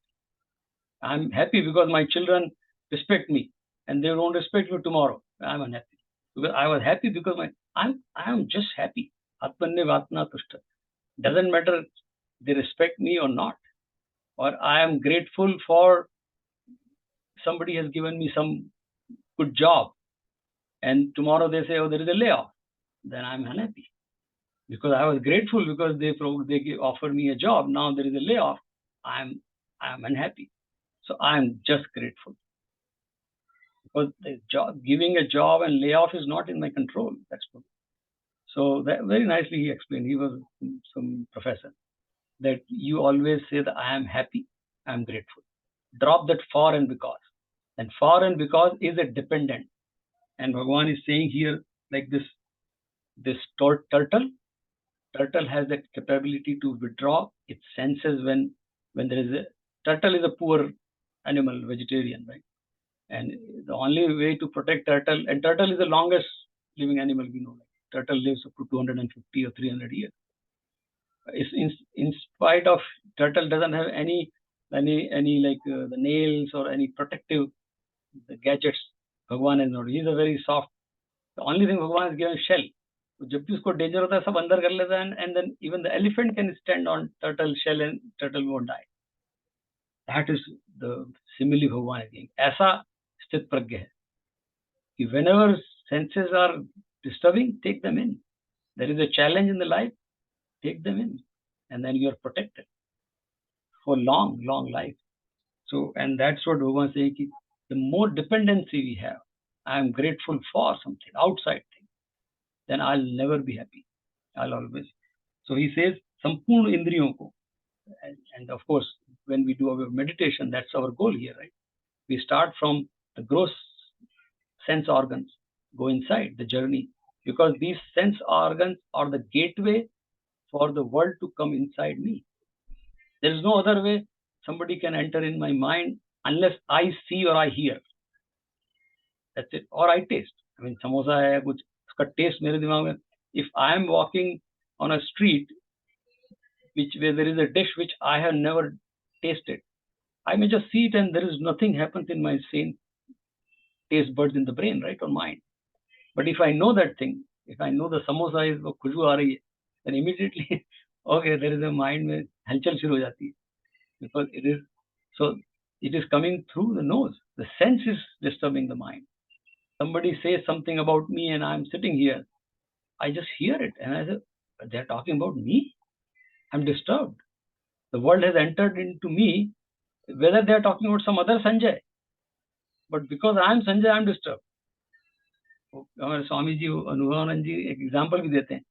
I'm happy because my children respect me and they don't respect me tomorrow. I'm unhappy. Because I was happy because I am just happy. Atmanne tushta. Doesn't matter they respect me or not. Or I am grateful for somebody has given me some good job and tomorrow they say, oh, there is a layoff. Then I'm unhappy. Because I was grateful because they offered me a job. Now there is a layoff. I'm unhappy. So I'm just grateful. Because the giving a job and layoff is not in my control. That's what. So that very nicely he explained. He was some professor that you always say that I am happy, I am grateful. Drop that for and because. And for and because is a dependent. And Bhagwan is saying here like this turtle. Turtle has that capability to withdraw its senses when there is a turtle is a poor animal, vegetarian, right? And the only way to protect turtle, and turtle is the longest living animal we know. Like, turtle lives up to 250 or 300 years. In spite of turtle doesn't have any like the nails or any protective the gadgets. Bhagwan is not. He's a very soft. The only thing Bhagwan is given shell. तो जब भी उसको danger होता है सब अंदर कर लेता है and then even the elephant can stand on turtle shell and turtle won't die. That is the simile Bhagwan is giving. ऐसा स्थित प्रज्ञ है कि whenever senses are disturbing, take them in. There is a challenge in the life, take them in, and then you are protected for long life. So, and that's what Bhagwan is saying. The more dependency we have, I am grateful for something outside thing, then I'll never be happy. I'll always. So he says, Sampurna Indriyon ko. And of course, when we do our meditation, that's our goal here, right? We start from the gross sense organs, go inside the journey, because these sense organs are the gateway for the world to come inside me. There is no other way somebody can enter in my mind unless I see or I hear. That's it. Or I taste. I mean, samosa hai, kuch, uska taste mere dimag mein. If I am walking on a street where there is a dish which I have never tasted, I may just see it and there is nothing happens in my same taste buds in the brain, right, or mind. But if I know that thing, if I know the samosa is khushbu aa rahi hai, then immediately, okay, there is a mind mein halchal shuru ho jati hai. Because it is coming through the nose. The sense is disturbing the mind. Somebody says something about me and I'm sitting here. I just hear it and I say, they're talking about me? I'm disturbed. The world has entered into me, whether they're talking about some other Sanjay. But because I'm Sanjay, I'm disturbed. हमारे स्वामी जी अनुभवानंद जी एक example भी देते हैं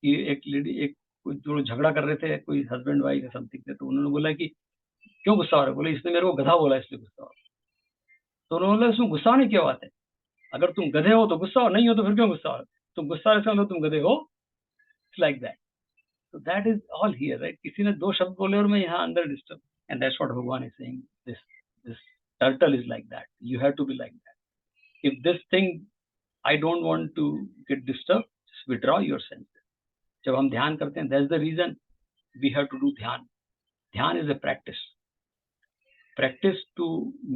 कि एक lady एक जो झगड़ा कर रहे थे कोई हस्बैंड वाइफ या समथिंग थे तो उन्होंने बोला कि क्यों गुस्सा हो रहा है बोले इसने मेरे को गधा बोला इसलिए गुस्सा हो रहा है तो उन्होंने बोला इसमें गुस्सा होने की क्या बात है अगर तुम गधे हो तो गुस्सा हो नहीं हो तो फिर क्यों गुस्सा हो तुम गुस्सा इसका मतलब तुम गधे हो it's like that so that is all here right किसी ने दो शब्द बोले और मैं यहाँ अंदर disturb and that's what Bhagwan is saying this turtle is like that you have to be like that if this thing I don't want to get disturbed just withdraw your senses जब हम ध्यान करते हैं that's the reason we have to do ध्यान is a practice to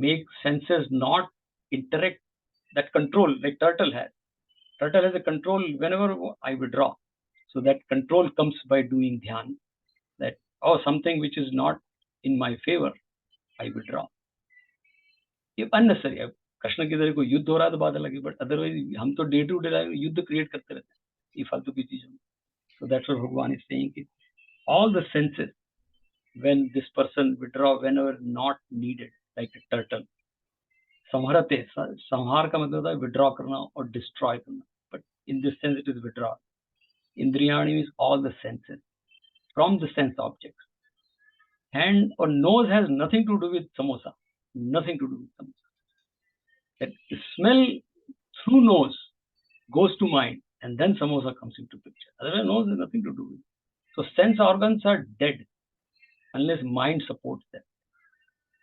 make senses not interact that control like turtle has a control whenever I withdraw so that control comes by doing dhyan that something which is not in my favor I withdraw ये unnecessary है कृष्ण की तरह कोई युद्ध हो रहा है तो बात अलग है बट अदरवाइज हम तो डे टू डे लाइफ युद्ध क्रिएट करते रहते हैं ये फालतू की चीजों में so that's what Bhagwan is saying all the senses when this person withdraw whenever not needed like a turtle samharate samhar का मतलब होता है withdraw करना और destroy करना but in this sense it is withdraw indriyani means all the senses from the sense objects hand or nose has nothing to do with samosa nothing to do with samosa that smell through nose goes to mind and then samosa comes into picture. Otherwise, no, there's nothing to do with it. So sense organs are dead unless mind supports them.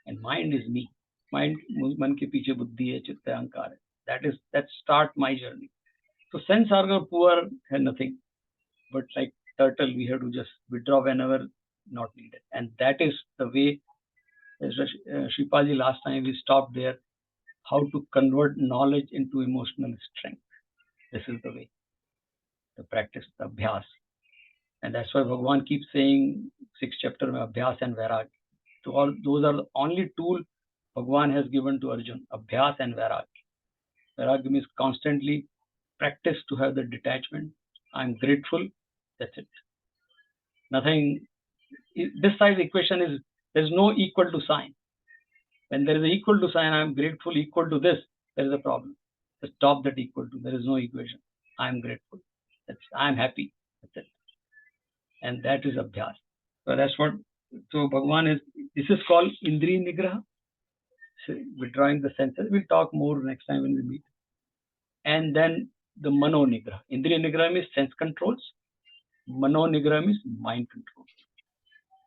And mind is me. Mind, man ke piche buddhi hai, chitta hai, ahankar hai. That start my journey. So sense organ poor have nothing. But like turtle, we have to just withdraw whenever not needed. And that is the way, as Shripaji last time we stopped there, how to convert knowledge into emotional strength. This is the way, the practice, the abhyas. And that's why Bhagwan keeps saying, 6th chapter, mein abhyas and vairag. So all those are the only tool Bhagwan has given to Arjun, abhyas and vairag. Vairag means constantly practice to have the detachment. I'm grateful, that's it. Nothing, this side equation is, there's no equal to sign. When there is an equal to sign, I'm grateful equal to this, there is a problem. Just stop that equal to, there is no equation. I'm grateful. I'm happy. That's it. And that is abhyas. So that's what, so Bhagwan is, this is called Indriya Nigraha, so withdrawing the senses. We'll talk more next time when we meet. And then the Mano Nigraha. Indriya Nigraha means sense controls. Mano Nigraha means mind control.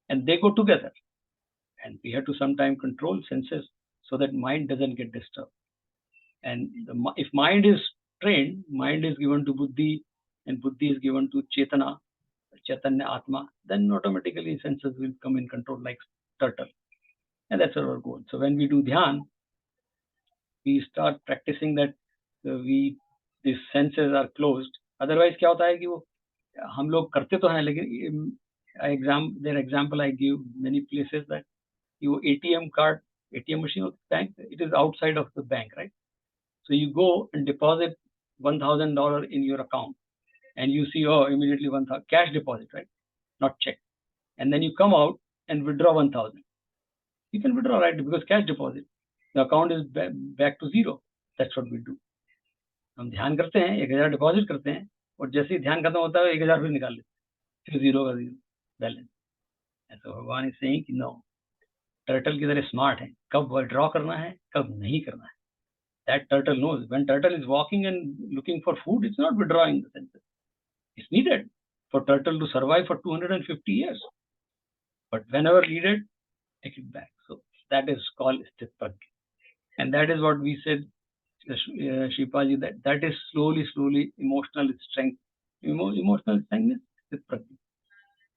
And they go together. And we have to sometimes control senses so that mind doesn't get disturbed. And if mind is trained, mind is given to buddhi, and buddhi is given to chetana, chaitanya atma, then automatically senses will come in control like turtle. And that's our goal. So when we do dhyan, we start practicing that these senses are closed. Otherwise क्या होता है कि वो हम लोग करते तो हैं, लेकिन their example I give many places that your ATM card, ATM machine of the bank, it is outside of the bank, right? So you go and deposit $1,000 in your account, and you see, oh, immediately 1,000 cash deposit, right? Not check. And then you come out and withdraw 1,000. You can withdraw, right? Because cash deposit, the account is back to zero. That's what we do. हम ध्यान करते हैं, 1,000 deposit करते हैं, और जैसे ही ध्यान खत्म होता है 1,000 फिर निकाल लेते हैं, फिर जीरो का जीरो बैलेंस. ऐसा भगवान इज सेइंग कि नो, टर्टल की तरह स्मार्ट है, कब विड्रॉ करना है, कब नहीं करना है. That turtle knows. When turtle is walking and looking for food, it's not withdrawing the senses. It's needed for turtle to survive for 250 years. But whenever needed, take it back. So that is called sthit prajna. And that is what we said, Shripaji, that is slowly emotional strength. Emotional strength is sthit prajna.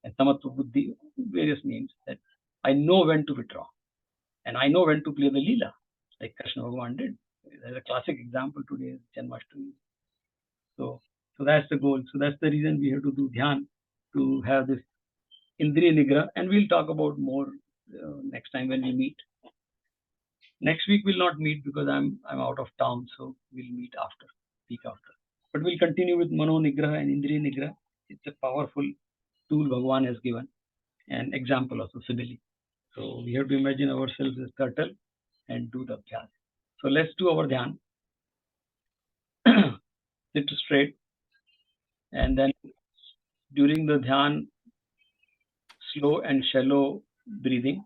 And samatva buddhi, various names, that I know when to withdraw. And I know when to play the Leela, like Krishna Bhagavan did. There's a classic example today, Janmashtami. So that's the goal. So that's the reason we have to do dhyan, to have this Indriya Nigraha, and we'll talk about more next time when we meet. Next week we'll not meet because I'm out of town, so we'll meet after, week after. But we'll continue with Mano Nigraha and Indriya Nigraha. It's a powerful tool Bhagwan has given, an example also, simile. So we have to imagine ourselves as turtle and do the abhyas. So let's do our dhyan. Sit straight, and then during the dhyan, slow and shallow breathing.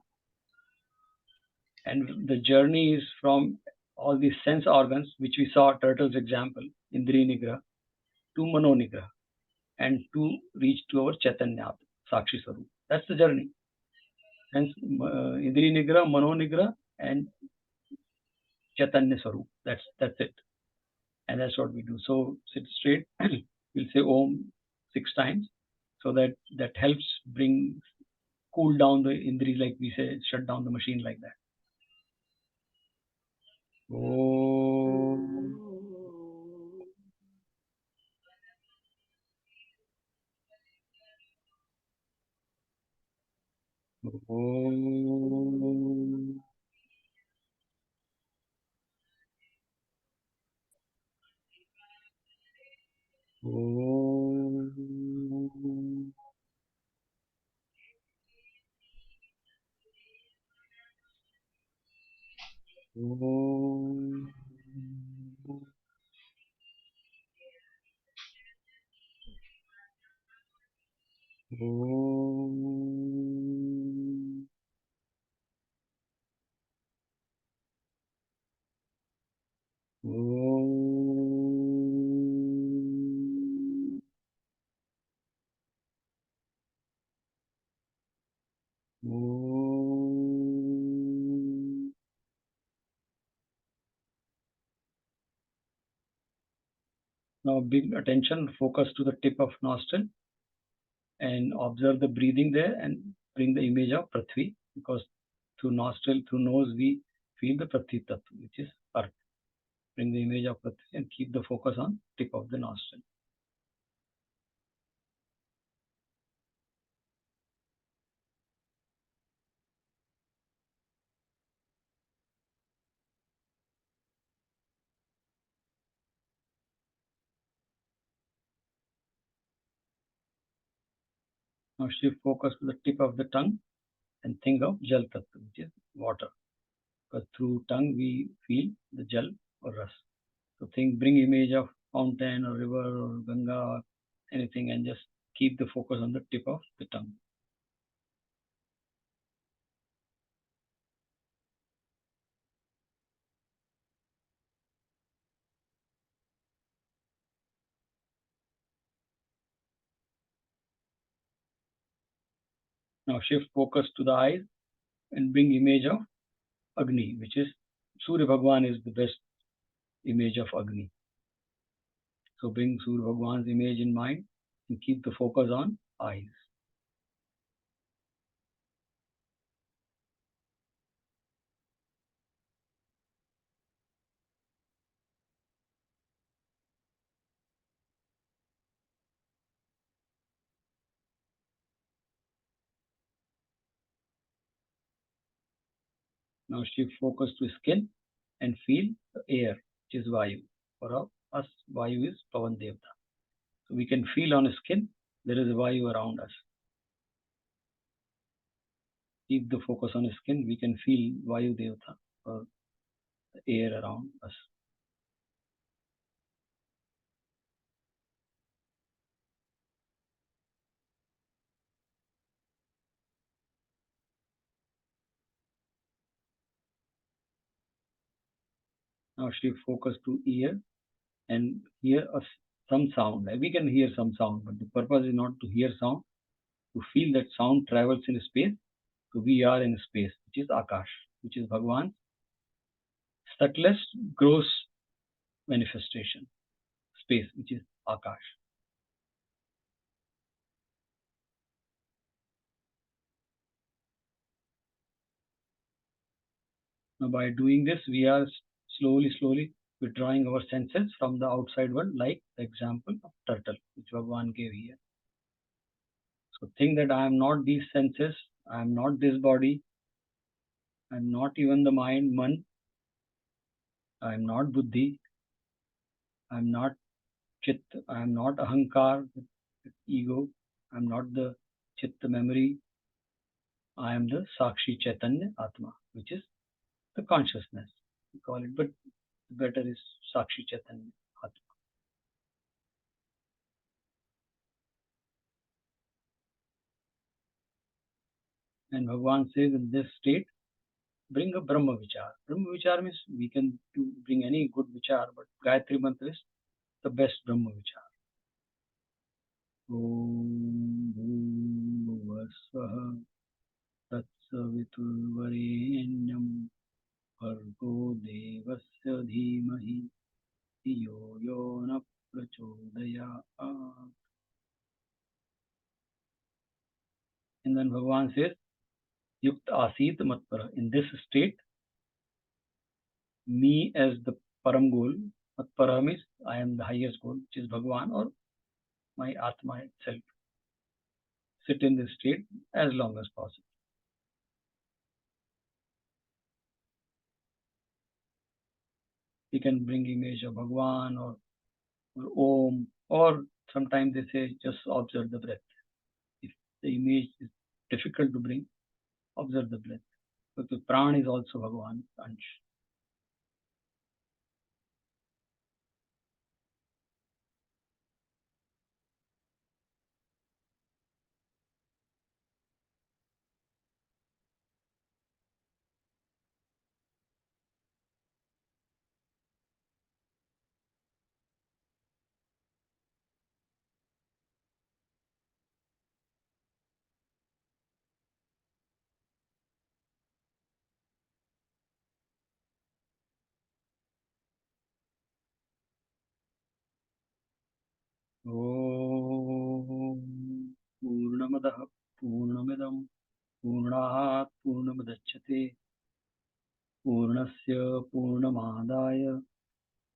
And the journey is from all these sense organs, which we saw turtle's example, Indriya Nigraha, to Mano Nigraha, and to reach to our Chaitanya, Sakshi Sarup. That's the journey. Hence, Indriya Nigraha, Mano Nigraha, and Chaitanya Sarup. That's it. And that's what we do. So sit straight. We'll say Om 6 times. So that helps cool down the Indri, like we say, shut down the machine like that. Om. Om. Om. Om. Om. Om. Om. Now big attention, focus to the tip of nostril and observe the breathing there and bring the image of Prithvi, because through nostril, through nose, we feel the Prithvi Tattva, which is earth. Bring the image of Prithvi and keep the focus on tip of the nostril. Now shift focus to the tip of the tongue and think of Jal Tattva, which is water. Because through tongue we feel the Jal or Ras. So bring image of fountain or river or Ganga or anything and just keep the focus on the tip of the tongue. Now shift focus to the eyes and bring image of Agni, which is Surya Bhagwan is the best image of Agni. So bring Surya Bhagwan's image in mind and keep the focus on eyes. Now shift focus to skin and feel the air, which is Vayu. For us, Vayu is Pavan Devta. So we can feel on skin there is a Vayu around us. Keep the focus on skin, we can feel Vayu Devta or the air around us. Now shift focus to ear and hear some sound. We can hear some sound, but the purpose is not to hear sound, to feel that sound travels in space. So we are in space, which is Akash, which is Bhagwan's subtlest, gross manifestation. Space, which is Akash. Now by doing this, we are slowly withdrawing our senses from the outside world, like the example of turtle, which Bhagwan gave here. So think that I am not these senses, I am not this body, I am not even the mind, man, I am not buddhi, I am not chit, I am not ahankar, ego, I am not the chitta memory, I am the Sakshi Chaitanya Atma, which is the consciousness. We call it, but better is Sakshi Chaitanya Atma. And Bhagavan says in this state, bring a Brahma Vichar. Brahma Vichar means we can bring any good Vichar, but Gayatri Mantra is the best Brahma Vichar. Om Bhuvasvaha Tatsaviturvarenyam Bhargo Devasya Dhimahi Yo Yo Na Prachodaya. And then Bhagavan says, Yukt Asit Matpara. In this state, me as the Param goal, Matpara means I am the highest goal, which is Bhagavan or my Atma itself. Sit in this state as long as possible. We can bring image of Bhagavan or Om, or sometimes they say just observe the breath. If the image is difficult to bring, observe the breath. But the Pran is also Bhagavan, Ansh. ॐ पूर्णमदः पूर्णमिदं पूर्णात् पूर्णमुदच्यते पूर्णस्य पूर्णमादाय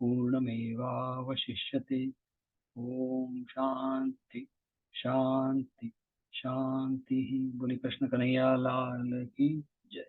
पूर्णमेवावशिष्यते। ओम शांति शांति शांति। बोले कृष्ण कन्हैया लाल की जय।